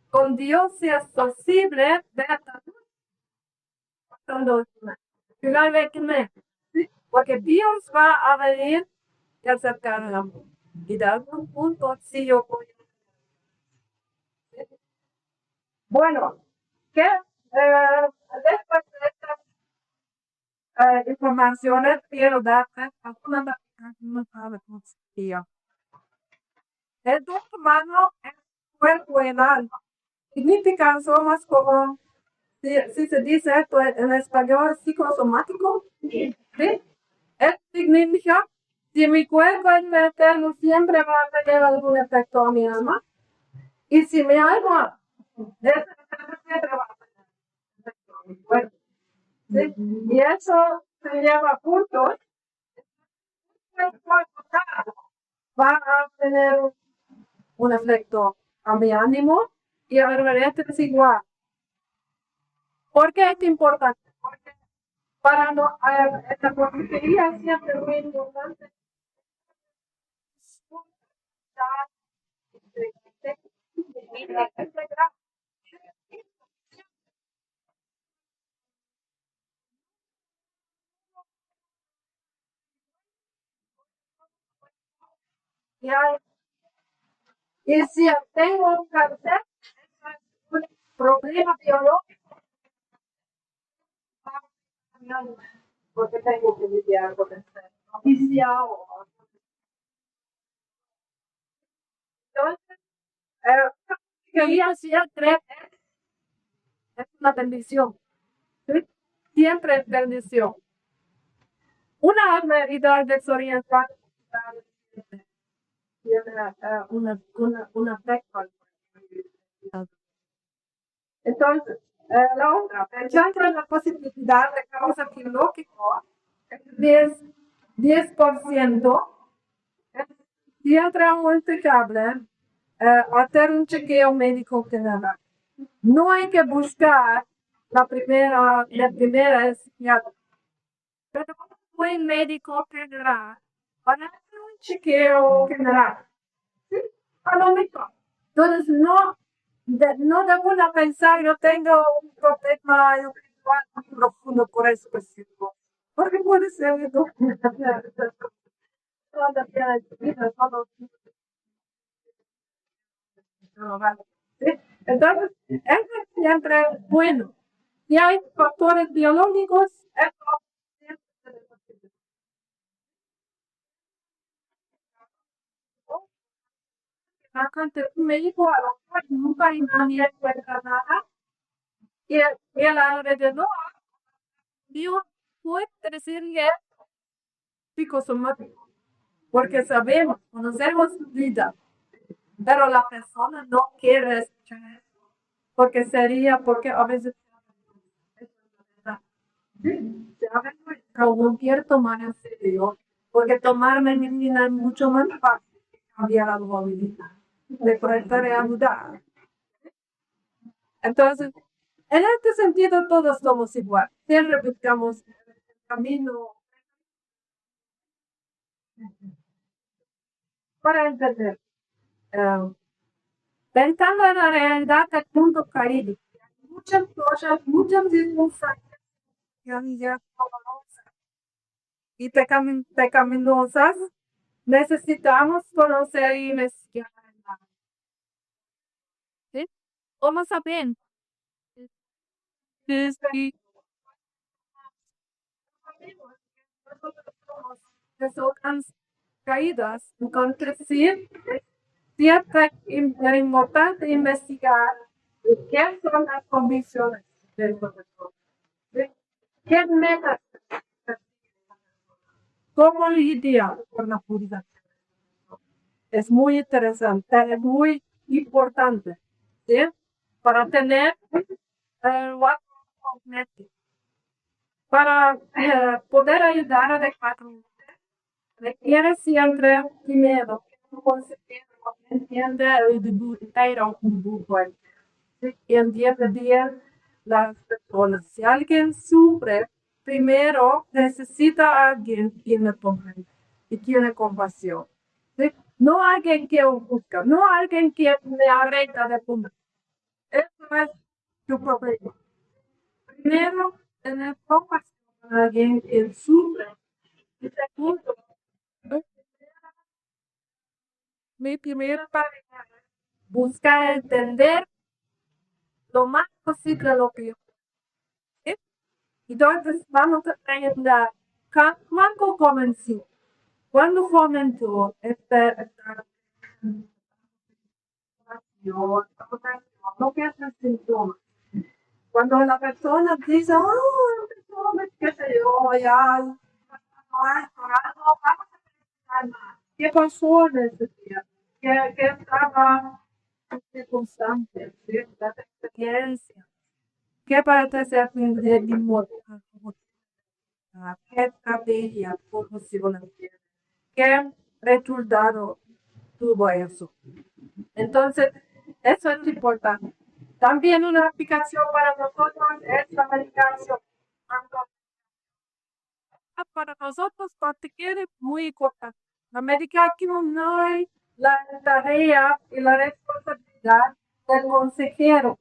con Dios sí es posible ver finalmente, ¿sí? Porque Dios va a venir y acercar el amor. Y de algún punto sí yo voy. Bueno, después de estas informaciones quiero darte alguna filosofía. El doctor humano es cuerpo y alma. Significa somos como, si se dice esto en español, psicosomático. ¿Sí? Esto significa, si mi cuerpo es eterno, siempre va a tener algún efecto a mi alma. Y si mi alma siempre va a tener efecto a mi cuerpo. ¿Sí? Y eso se lleva a puntos. Va a tener un efecto a mi ánimo y a ver, es igual. ¿Por qué es importante? Porque para no, esta consejería siempre es muy importante. Y si tengo un cáncer, es un problema biológico. Porque tengo que lidiar con esto. Y si hago. Entonces, quería siempre es una bendición. ¿Sí? Siempre es bendición. Una herida desorientada tiene un efecto. Entonces, la otra, pensando en la posibilidad de causa biológica, es 10%, es siempre multiplicable hacer un chequeo médico general. No hay que buscar la primera es psiquiatra. Pero como buen médico general, para hacer un chequeo general, ¿sí? A lo mejor. Entonces, no debo pensar, yo tengo un problema espiritual muy profundo por eso que siento. Porque puede ser que ¿sí? Entonces, eso es siempre bueno. Si hay factores biológicos, eso siempre se debe. Antes me dijo a lo mejor nunca nadie encuentra nada y el alrededor Dios puede decirle psicosomático, porque sabemos, conocemos su vida, pero la persona no quiere escuchar eso, porque sería, porque a veces pero no quiero tomar en serio, porque tomar medicina es mucho más fácil que cambiar algo ahorita, de poder ayudar. Entonces, en este sentido, todos somos igual. Siempre buscamos el camino para entender. Pensando en la realidad del mundo caído, muchas cosas, muchas circunstancias y pecaminosas, necesitamos conocer y investigar. ¿Sí? Vamos a ver. Personas caídas, entonces sí, siempre es importante investigar qué son las convicciones del profesor. ¿Sí? ¿Qué metas? ¿Cómo lidiar con la purificación? Es muy interesante, es muy importante, ¿sí? Para tener para poder ayudar adecuadamente, requiere siempre primero que un consejero entienda el dibujo entero, un dibujo entero. Y entiende bien las personas. Si alguien sufre, primero necesita a alguien quien le comprende y tiene compasión. ¿Sí? No alguien que busca, no alguien que me arregla de comer. Eso es su problema. Primero, tener compasión con alguien que sufre. Y segundo, mi primera pareja busca entender lo más posible lo que yo. ¿Sí? Entonces, vamos a aprender cuándo comenzó, cuándo fomentó esta lo que es el síntoma. Cuando la persona dice, qué sé yo, ya, ¿qué pasó en ese día? ¿Qué estaba en circunstancias? ¿Sí? Las experiencias. ¿Qué parece ser de mi modo? ¿Qué estrategia funciona? ¿Qué resultado tuvo eso? Entonces, eso es importante. También una aplicación para nosotros es la medicación. Para nosotros particular es muy importante. La medicación no es la tarea y la responsabilidad del consejero.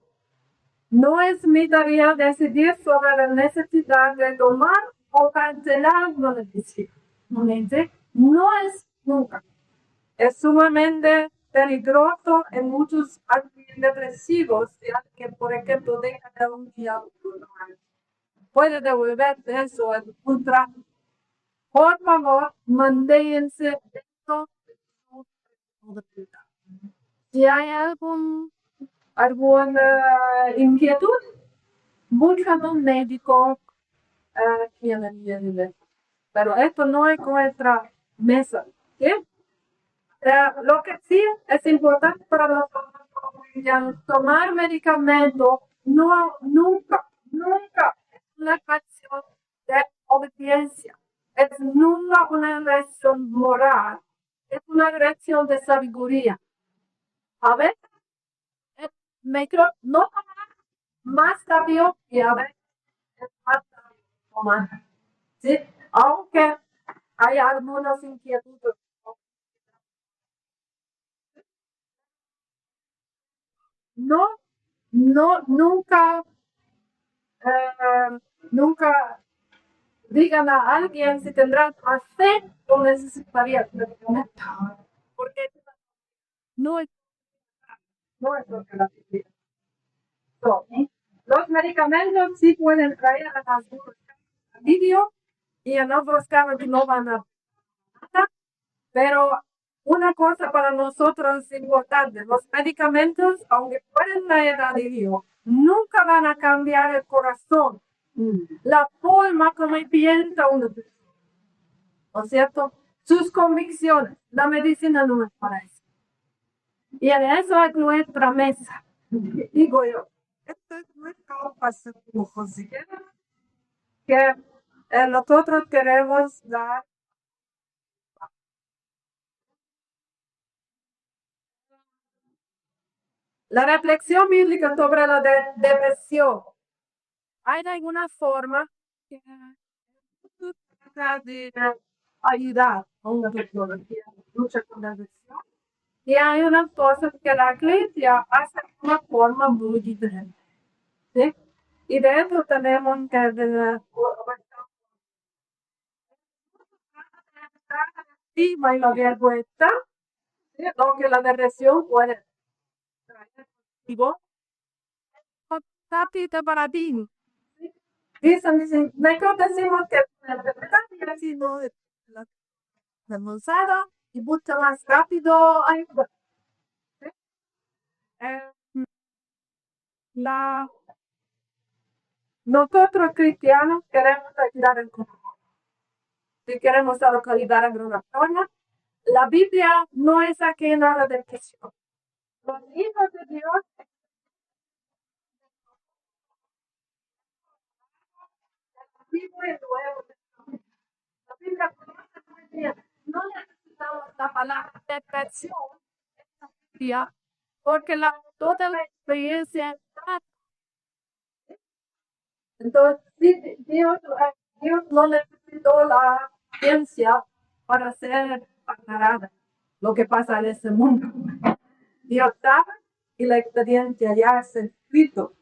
No es mi tarea decidir sobre la necesidad de tomar o cancelar una medicina. No es nunca. Es sumamente peligroso en muchos antidepresivos, que por ejemplo dejan de un día puede devolver eso en un trato. Por favor, manténganse dentro de su vida. Si hay alguna inquietud, buscan un médico quien entiende. Pero esto no es nuestra mesa. ¿Sí? Lo que sí es importante para nosotros tomar medicamento nunca es una cuestión de obediencia, es nunca una lección moral, es una lección de sabiduría. A veces es mejor no tomar, más sabio, y a veces es más sabio tomar. ¿Sí? Aunque hay algunas inquietudes. No, nunca digan a alguien si tendrán fe o necesitaría medicamento. Porque no es, No es lo que la Biblia. So, los medicamentos sí pueden traer algunos alivio y en otros casos que no van a nada, pero una cosa para nosotros es importante, los medicamentos, aunque pueden traer alivio, nunca van a cambiar el corazón, la forma como piensa una persona, ¿no es cierto? Sus convicciones, la medicina no es para eso. Y en eso es nuestra mesa, digo yo. Esto es nuestra pasión, que nosotros queremos dar. La reflexión bíblica sobre la depresión. ¿Hay alguna forma que de ayudar a una persona que lucha con la depresión? Y hay unas cosas que la iglesia hace de una forma muy diferente. ¿Sí? Y de eso tenemos que y la vergüenza, lo que la depresión puede traer. Rápido para ti. Dicen, mejor decimos que la depresión ha sido demostrada y mucho más rápido ayuda. ¿Sí? Nosotros cristianos queremos ayudar en corazón. Si queremos ayudar en una persona, la Biblia no es ajena a la depresión. Los hijos de Dios la Biblia conoce muy bien. No necesitamos la palabra depresión en la Biblia porque toda la experiencia está. Entonces, Dios no necesitó la ciencia para ser aclarada lo que pasa en este mundo. Dios sabe y la experiencia ya es escrito.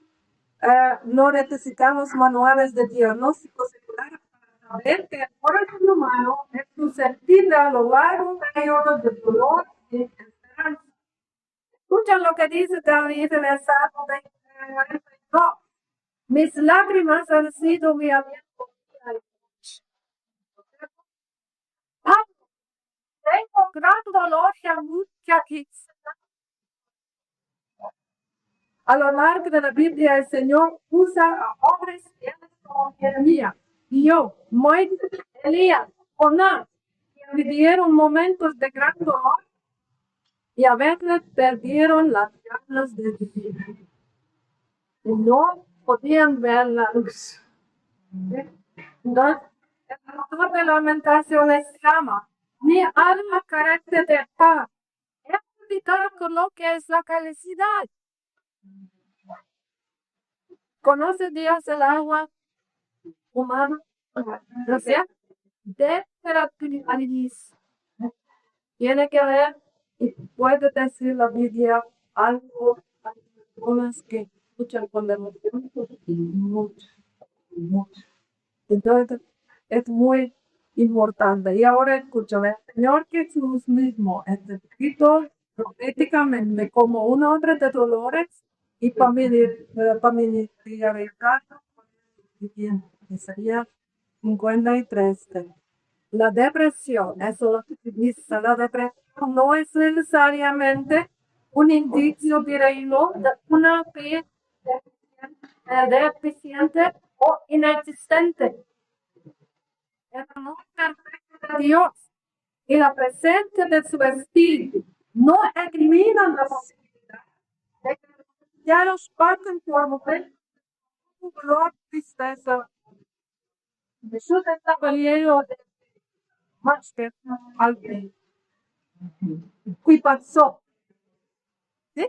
No necesitamos manuales de diagnóstico secular para saber que el corazón humano es susceptible a lo largo periodos de dolor y esperanza. Escuchan lo que dice David en el Salmo 22. Mis lágrimas han sido mi aliento. Tengo gran dolor y angustia aquí. A lo largo de la Biblia, el Señor usa a hombres como Jeremías, Job, Moisés, Elías, Jonás, que vivieron momentos de gran dolor y a veces perdieron las ganas de vivir. Y no podían ver la luz. Entonces, el autor de Lamentación exclama: mi alma carece de paz. He olvidado con lo que es la felicidad. ¿Conoce Dios el agua humana? O sea, de análisis. Tiene que ver y puede decir la Biblia algo a personas que escuchan con emoción y mucho. Entonces, es muy importante. Y ahora escúchame, el Señor Jesús mismo es descrito proféticamente como un hombre de dolores y familiaridad, que sería 53. La depresión, eso lo que dice, la depresión no es necesariamente un indicio directo de una fe deficiente o inexistente. El amor perfecto de Dios y la presencia de su espíritu no eliminan la posibilidad de que los cristianos parten por momentos de dolor, tristeza, de su desarrollo de más que alguien. ¿Qué pasó? ¿Sí?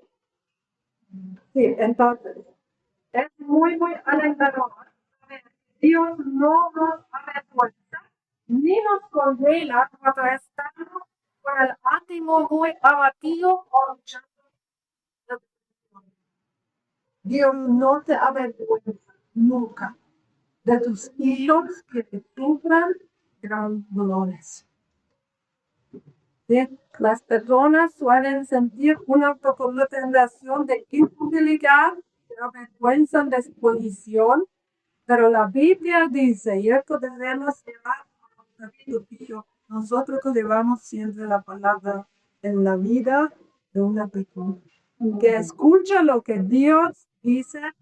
Sí, entonces, es muy alentador. Dios no nos avergüenza ni nos condena cuando estamos con el ánimo muy abatido o luchando. Dios no te avergüenza nunca de tus hijos que te sufran gran dolores. ¿sí? Las personas suelen sentir una autocondenación de inutilidad, de vergüenza de su posición, pero la Biblia dice, y esto debemos llevar a nuestra vida, nosotros llevamos siempre la palabra en la vida de una persona, que escucha lo que Dios dice a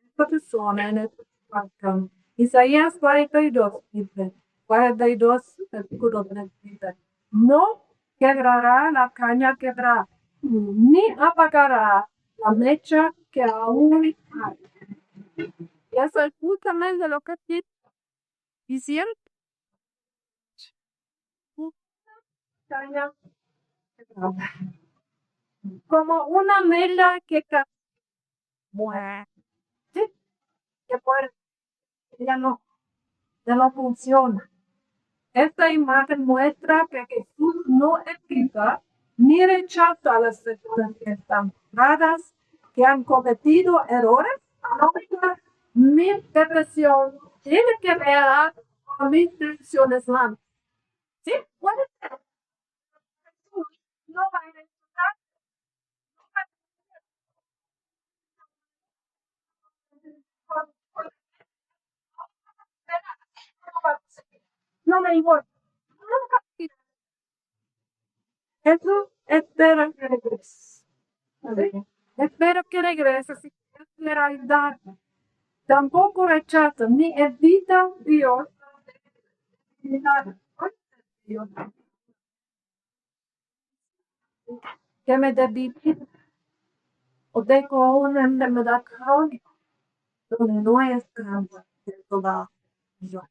esta persona en esta situación. Isaías 42, dice, 42, versículo 3, dice, no quebrará la caña quebrada, ni apagará la mecha que aún hay. Y eso es justamente lo que estoy diciendo. Caña quebrada. Como una mela que muere, ¿sí? Que puede, ya no funciona. Esta imagen muestra que Jesús no explica ni rechaza a las personas que están erradas, que han cometido errores, no diga mi depresión tiene que ver con mis decisiones malas. ¿Sí? Puede ser. Jesús no va a rechazar, no va a no me importa. Jesús espera que regrese. ¿Sí? Espero que regrese si quiere ayudar. Tampoco rechaza ni evita Dios que me debilita o tengo una enfermedad crónica donde no hay esperanza de toda yo.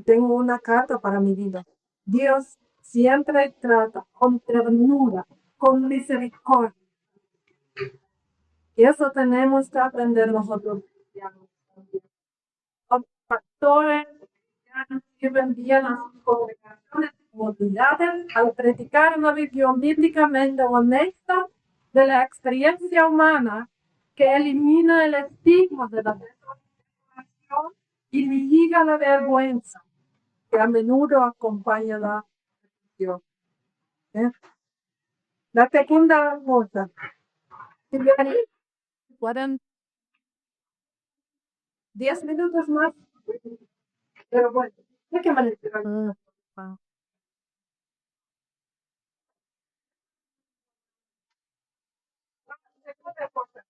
Tengo una carta para mi vida. Dios siempre trata con ternura, con misericordia. Y eso tenemos que aprender nosotros cristianos. Los pastores cristianos sirven bien a sus congregaciones y comunidades al predicar una visión bíblicamente honesta de la experiencia humana que elimina el estigma de la desolación y mitiga la vergüenza que a menudo acompaña la religión. La segunda cosa. ¿Pueden 10 minutos más? Pero bueno, ¿de qué manera? Segunda cosa.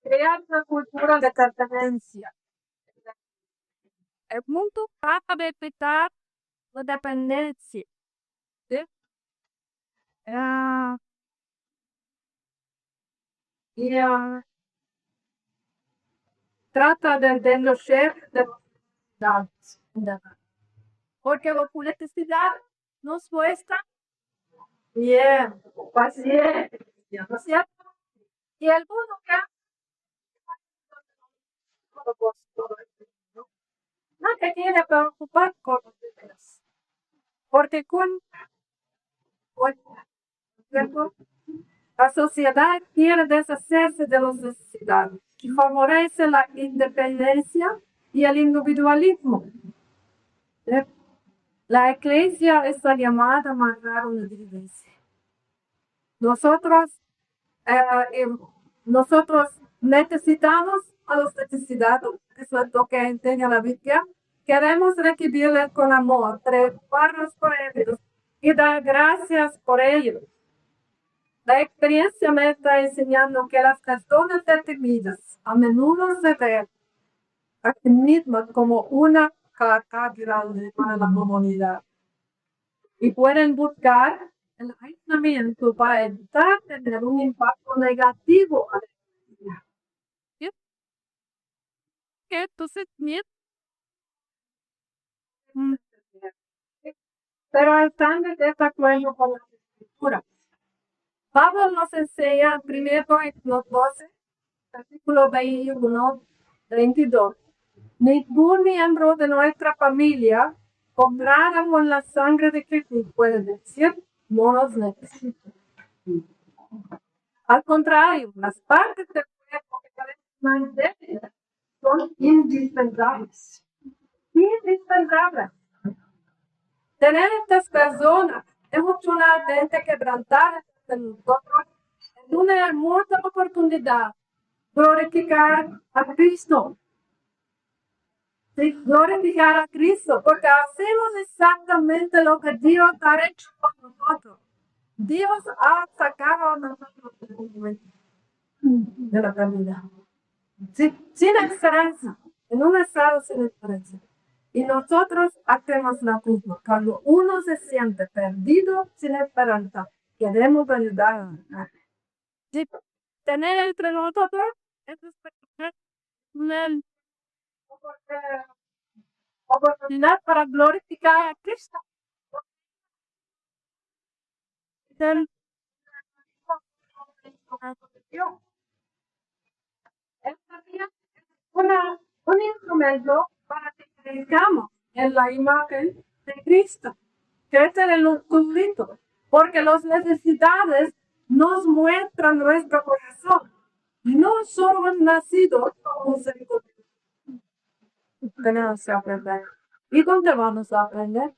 Crear una cultura de pertenencia. El mundo trata de evitar la dependencia. ¿Sí? Trata de no ser de necesidades. Porque la necesidad nos cuesta bien, paciencia, ¿no es cierto? Y el mundo que no te quiere preocupar con los demás. Porque la sociedad quiere deshacerse de las necesidades y favorece la independencia y el individualismo. La iglesia está llamada a marcar una diferencia. Nosotros necesitamos a los necesitados, eso es lo que enseña la Biblia. Queremos recibirles con amor, preocuparnos por ellos y dar gracias por ellos. La experiencia me está enseñando que las personas deprimidas a menudo se ven a sí mismas como una carga grande para la comunidad y pueden buscar el aislamiento para evitar tener un impacto negativo a la comunidad. ¿Qué? Entonces, pero están de desacuerdo con las escrituras. Pablo nos enseña en 1 Corintios 12, versículo 21, 22. Ningún miembro de nuestra familia comprada con la sangre de Jesús puede decir, no los necesito. Al contrario, las partes del cuerpo que parecen más débiles son indispensables. indispensable. Tener estas personas emocionalmente quebrantadas en nosotros es una hermosa oportunidad de glorificar a Cristo. Sí, glorificar a Cristo, porque hacemos exactamente lo que Dios ha hecho con nosotros. Dios ha sacado a nosotros de la calamidad. Sin esperanza, en un estado sin esperanza. Y nosotros hacemos la misma. Cuando uno se siente perdido, sin esperanza, queremos ayudar. Sí, tener entre nosotros es una oportunidad para glorificar a Cristo. Un instrumento para que crezcamos en la imagen de Cristo. Crecer en los conflictos, porque las necesidades nos muestran nuestro corazón. No solo han nacido como ser tenemos que aprender. ¿Y dónde vamos a aprender?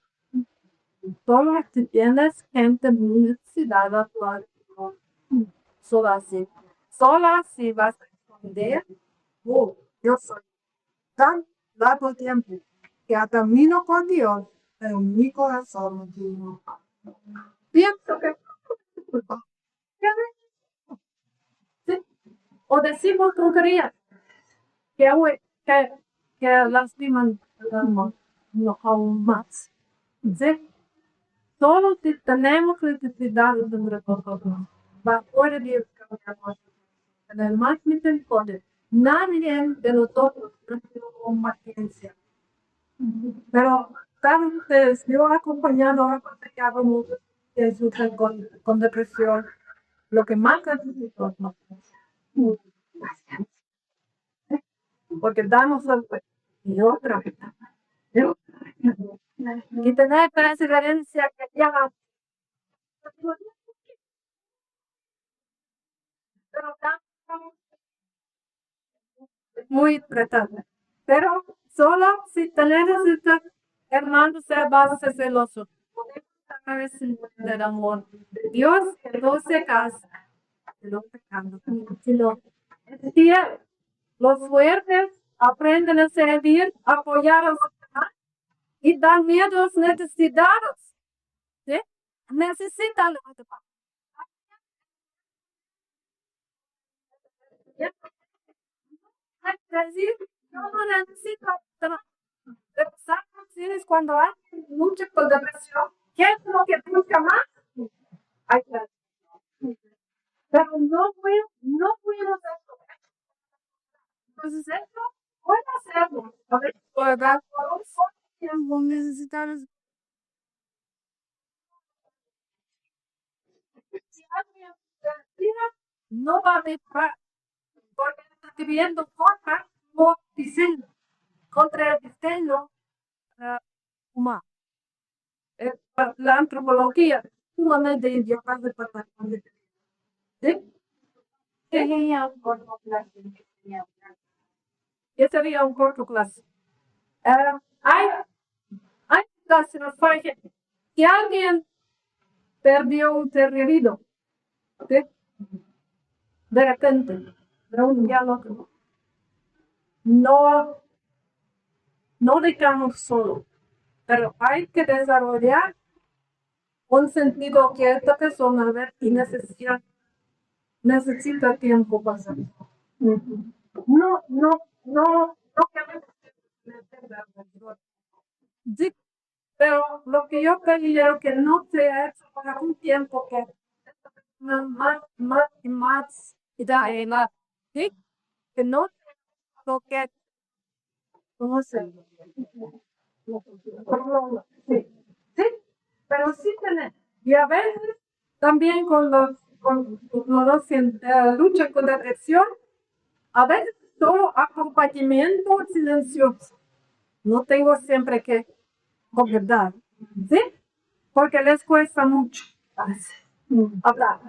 Solo si tienes gente muy necesitada, solo así. Solo así vas a responder. Yo soy tan largo tiempo que camino con Dios, pero mi corazón no tiene. Pienso que sí. O decimos tonterías que lastiman no aún más. ¿Sí? Solo si tenemos necesidades de nosotros, va a poder Dios cambiar nuestro. En el más importante, nadie de nosotros recibe con paciencia. Pero, ¿saben ustedes? Yo he acompañado a acompañado mucho que sufren con depresión. Lo que más necesito es más paciencia. Porque damos y otra vez. Y tener perseveranza que llama. Pero muy tratable. Pero solo si tenemos estos hermanos hermanos celosos, podemos recibir el amor de Dios que no se casa de los pecados. Es decir, los fuertes aprenden a servir, apoyar a los demás y dar miedo a los necesitados. ¿Sí? Necesitan los demás. Es decir, yo no necesito repasar canciones cuando alguien lucha con depresión. ¿Qué es lo que busca más? Pero no fuimos esto. Entonces, esto puede hacerlo. A ver, por un solo tiempo necesitamos. Si alguien se retira, no va a mejorar. Porque está viviendo contra o diseño, contra el diseño humano. La antropología es sumamente incapaz de pasar con el ¿sí? Sería un corto clase. ¿Qué sería un corto clase? Hay situaciones, por ejemplo, que alguien perdió un ser querido, ¿sí? De repente, de un día al otro. No dejamos solo, pero hay que desarrollar un sentido que esta persona ver y necesita tiempo para hacerlo. No queremos sí, pero lo que yo creo que no se ha hecho para un tiempo que más y da ¿sí? Que no lo que no sé sí, pero sí tener y a veces también con los lucha con la depresión a veces solo acompañamiento silencioso no tengo siempre que concordar ¿sí? Porque les cuesta mucho hablar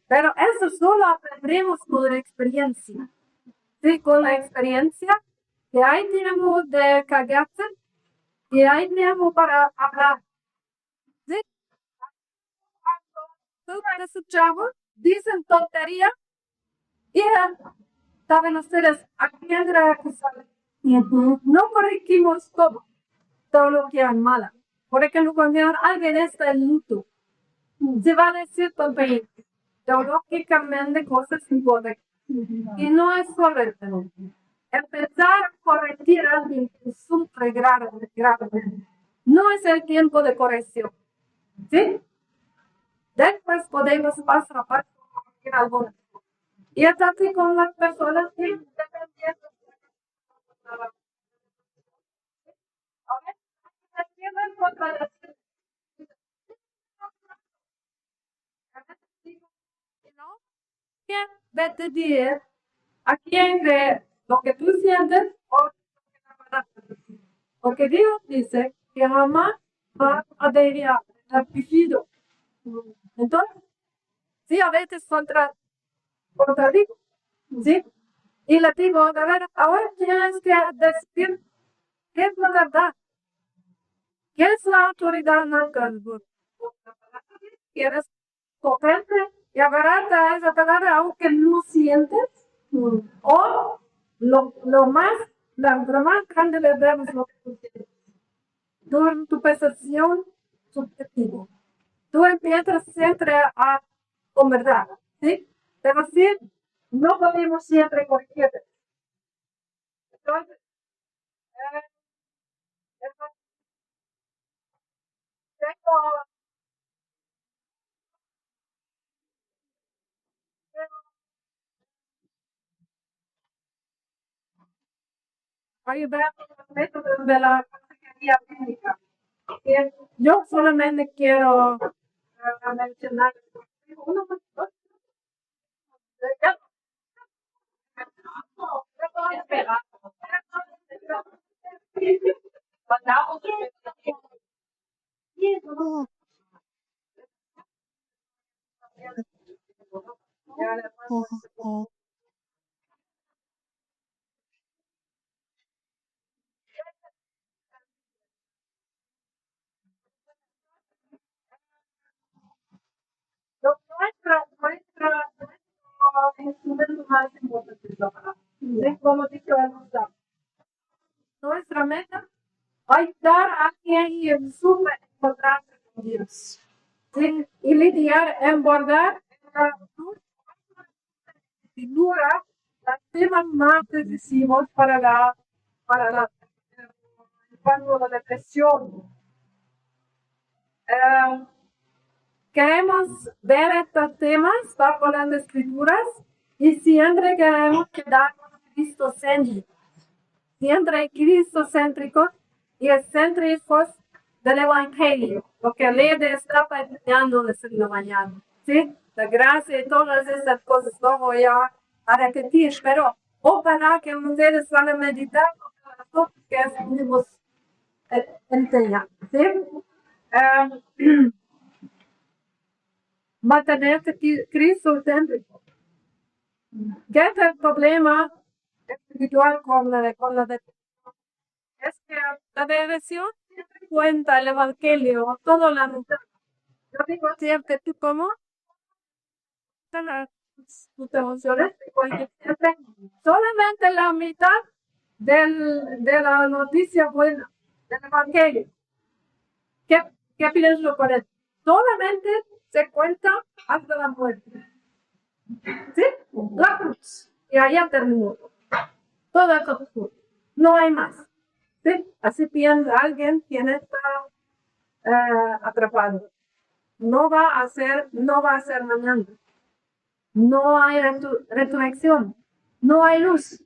pero eso solo aprendemos con la experiencia. Sí, con la experiencia que hay tenemos de cagarse y hay tiempo para hablar. ¿Sí? Esos chavos dicen tonterías y saben ustedes a quién acusar. No corregimos todo lo que es mala. Por ejemplo, cuando alguien está en luto, se va a decir tonterías, teológicamente cosas incorrectas. Y no es correcto. Empezar a corregir a alguien que sufre gravemente. No es el tiempo de corrección. ¿Sí? Después podemos pasar a paso corregir algo. Y es así con las personas que dependiendo de la a veces se tienen contradicciones. ¿No? ¿Quién va a decir a quién de lo que tú sientes o lo que la verdad? Porque Dios dice que jamás va a adherir al pifido. Entonces, sí, a veces contradigo, ¿sí? Y le digo, a ver, ahora tienes que decir qué es la verdad, qué es la autoridad en el caso. ¿Quieres potente y agarrarte esa palabra aunque no sientes? O lo más, la más grande verdad es lo que tú sientes. Tu percepción subjetiva. Tú empiezas siempre a con verdad, ¿sí? Pero sí, no podemos siempre corregir. Entonces, tengo, ayudar los métodos de la consejería bíblica. Yo solamente quiero mencionar uno, dos, tres, nuestro instrumento más importante es la palabra. Como dicho el Gustavo. Nuestra meta es ayudar a quien sufre encontrarse con Dios. ¿Sí? Y lidiar en bordar la figura los temas más decisivos cuando la depresión. Queremos ver estos temas bajo las escrituras y siempre queremos quedarnos cristocéntricos, siempre cristocéntricos y excéntricos del Evangelio, lo que Lede está enseñando desde la mañana. ¿Sí? La gracia y todas esas cosas no voy a repetir, pero ojalá que ustedes van a meditar con las cosas que estuvimos enseñando. ¿Sí? Mantenerse cristocéntrico. ¿Qué es el problema espiritual con la depresión? Es que la depresión cuenta el Evangelio, todo la mitad. Yo digo siempre, ¿tú cómo? Tus emociones, solamente la mitad de la noticia buena, del Evangelio. ¿Qué pienso por eso? Solamente se cuenta hasta la muerte. ¿Sí? La cruz. Y allá terminó. Todo eso. No hay más. ¿Sí? Así piensa alguien quien está atrapado. No va a ser mañana. No hay resurrección. No hay luz.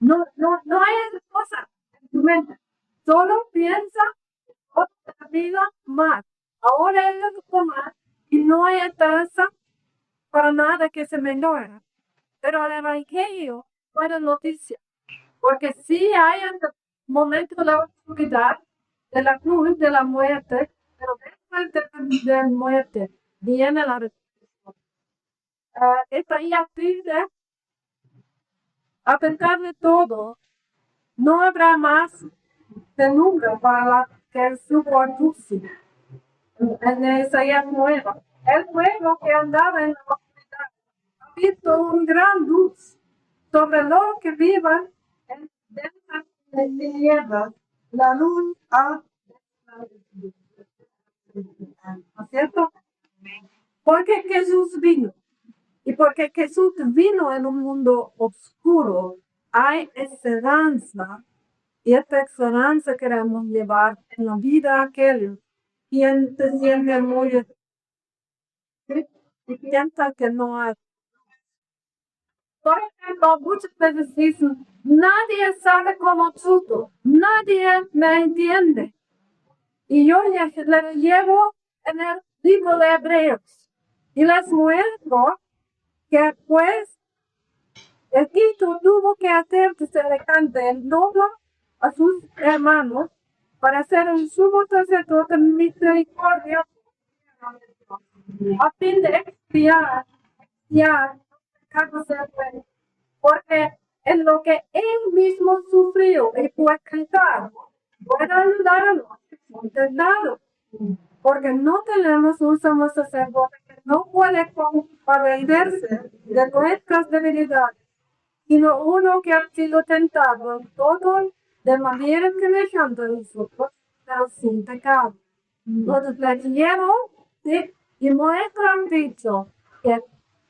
No hay esas cosas en tu mente. Solo piensa otra vida más. Ahora es lo más. Y no hay esperanza para nada que se mejore. Pero el Evangelio es buena noticia. Porque sí hay el momento de la oscuridad, de la cruz, de la muerte, pero después de la muerte viene la resurrección. Esta ya pide, a pesar de todo, no habrá más este número para que su conducción en Isaías 9. El pueblo que andaba en la oscuridad ha visto un gran luz sobre los que vivan en densas tinieblas. La luz ha ¿no es cierto? Porque Jesús vino. Y porque Jesús vino en un mundo oscuro, hay esperanza. Y esta esperanza queremos llevar en la vida a aquel quien se siente muy y piensa que no hay. Por ejemplo, muchas veces dicen, nadie sabe cómo tú, nadie me entiende. Y yo le llevo en el libro de Hebreos y les muestro que pues el Cristo tuvo que hacer semejante en todo a sus hermanos para ser un sumo sacerdote misericordioso a fin de expiar los pecados del pueblo. Porque en lo que él mismo sufrió y fue criticado, puede ayudarnos, intentado. Porque no tenemos un sumo sacerdote que no puede compadecerse de nuestras debilidades, sino uno que ha sido tentado en todo de manera semejante a nosotros, pero sin pecado. Entonces le llevo, ¿sí? Y muestran dicho que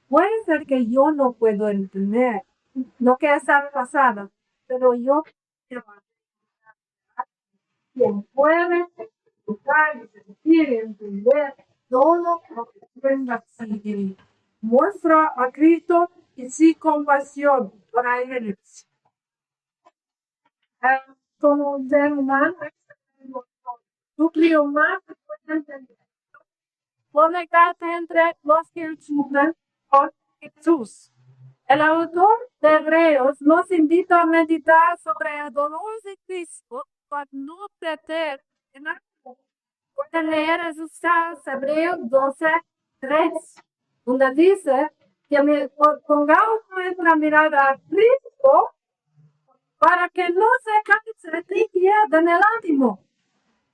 puede ser que yo no puedo entender lo que está pasando, pero yo quien puede escuchar y sentir y entender todo lo que venga así. Muestra a Cristo y sí compasión para ellos. Como ser humano, sufrió más que puede entender. Conectarte entre los que sufren por Jesús. El autor de Hebreos nos invita a meditar sobre el dolor de Cristo para no perder en algo. Pueden leer esos Hebreos 12:3, donde dice que pongamos nuestra mirada a Cristo para que no se canse ni pierdan el ánimo.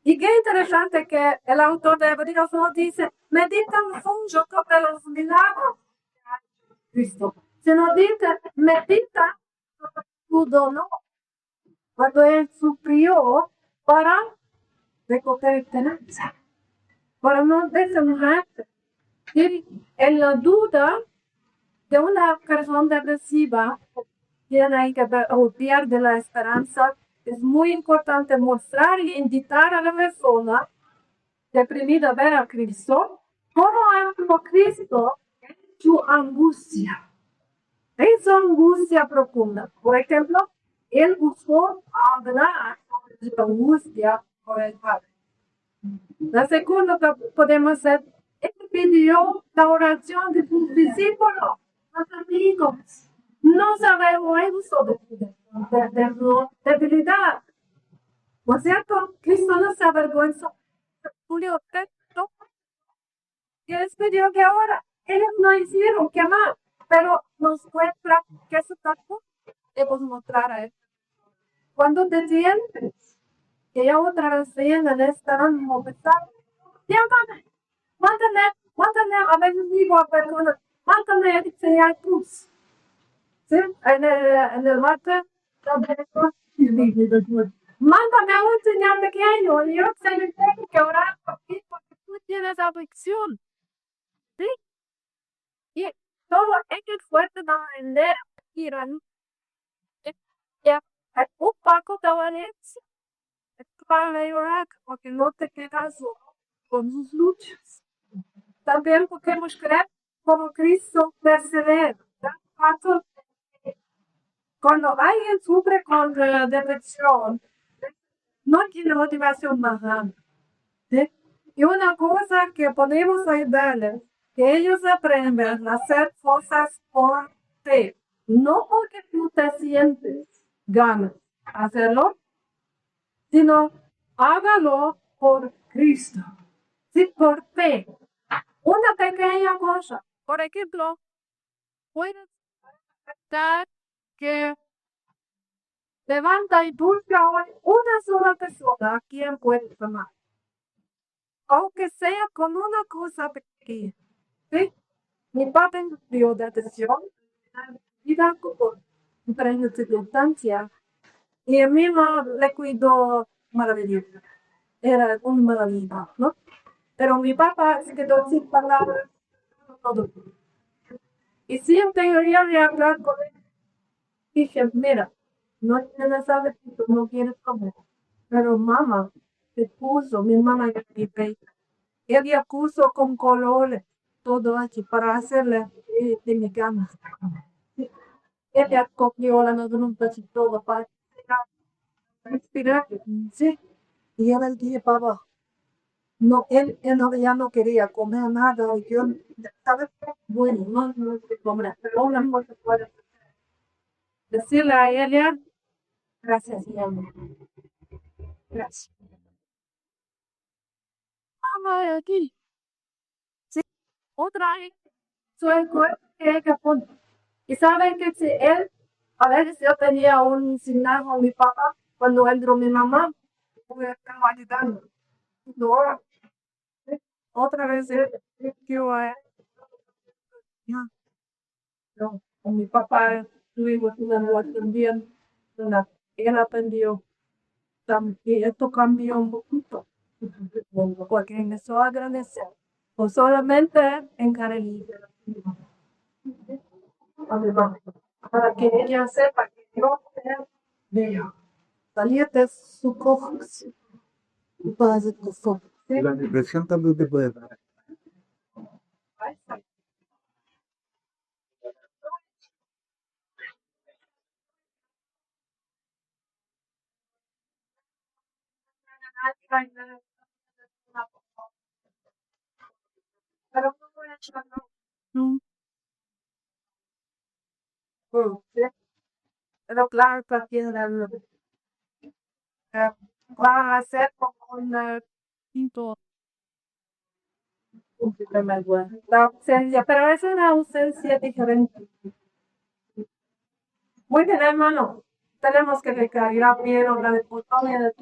Y qué interesante que el autor de Hebreos no dice, medita mucho sobre los milagros de Cristo, sino dice, medita sobre su dolor, cuando él sufrió para recoger esperanza, para no desanimarte. Y en la duda de una persona depresiva, tiene que pierde la esperanza, es muy importante mostrar y invitar a la persona deprimida a ver a Cristo, como ejemplo Cristo en su angustia, en su angustia profunda. Por ejemplo, él buscó hablar sobre su angustia por el Padre. La segunda que podemos hacer, él pidió la oración de sus discípulos, los amigos. No sabemos eso de su debilidad. ¿No es cierto? Cristo no se avergüenza. Julio texto y les pidió que ahora ellos no hicieron quemar, pero nos muestra que su cuerpo debemos mostrar a él. Cuando te sientes que ya otra vez vienen estarán pensando, llámame, mándale, a veces digo a personas, mándale a enseñar cruz. ¿Sí? En el mate, mándame a un señor pequeño y yo tengo que orar por ti porque tú tienes aflicción. ¿Sí? Y todo ellos fueron a vender Irán. Un poco de valencia para llorar porque no te quedas solo con sus luchas. También podemos creer como Cristo persevera. Cuando alguien sufre con depresión, no tiene motivación más grande. ¿Sí? Y una cosa que podemos ayudarles, que ellos aprendan a hacer cosas por fe, no porque tú te sientes ganas hacerlo, sino hágalo por Cristo, sí, por fe. Una pequeña cosa, por ejemplo, puedes pensar que levanta y busca hoy una sola persona a quien puedes amar. Aunque sea con una cosa pequeña. ¿Sí? Mi padre dio de atención, vida con diferentes circunstancias. Y a mí no le cuidó maravilloso. Era una maravilla, ¿no? Pero mi papá se quedó sin palabras todo. Y siempre quería hablar con él. Dije, mira, no tienes sabes que tú no quieres comer. Pero mamá, te puso, mi mamá ella puso con colores todo así para hacerle de mi ganas. Ella cogió la nota un pedacito para respirar. Sí. Y él dije, papá, no, ya no quería comer nada. Y yo, ¿sabes qué? Bueno, no se comer. Pero una cosa puede hacer. Decirle a ella, gracias, mi amor. Gracias. Mamá, aquí. Sí. Otra vez. Soy que pone. Y saben que si él, a veces yo tenía un signal con mi papá, cuando entró mi mamá, pues estaba ayudando. No, otra vez él, yo a él, ya, no, con mi papá tuvimos una noche también, él aprendió, y esto cambió un poquito, porque empezó a agradecer, o solamente en cariño. Para que ella sepa que yo veo. Salir de su cofre para de tu foco. La depresión también te puede dar. Mm. Sí. Pero claro, cualquier va a ser como un quinto la ausencia, pero es una ausencia diferente. Muy bien, hermano. Tenemos que recargar bien la de botón y de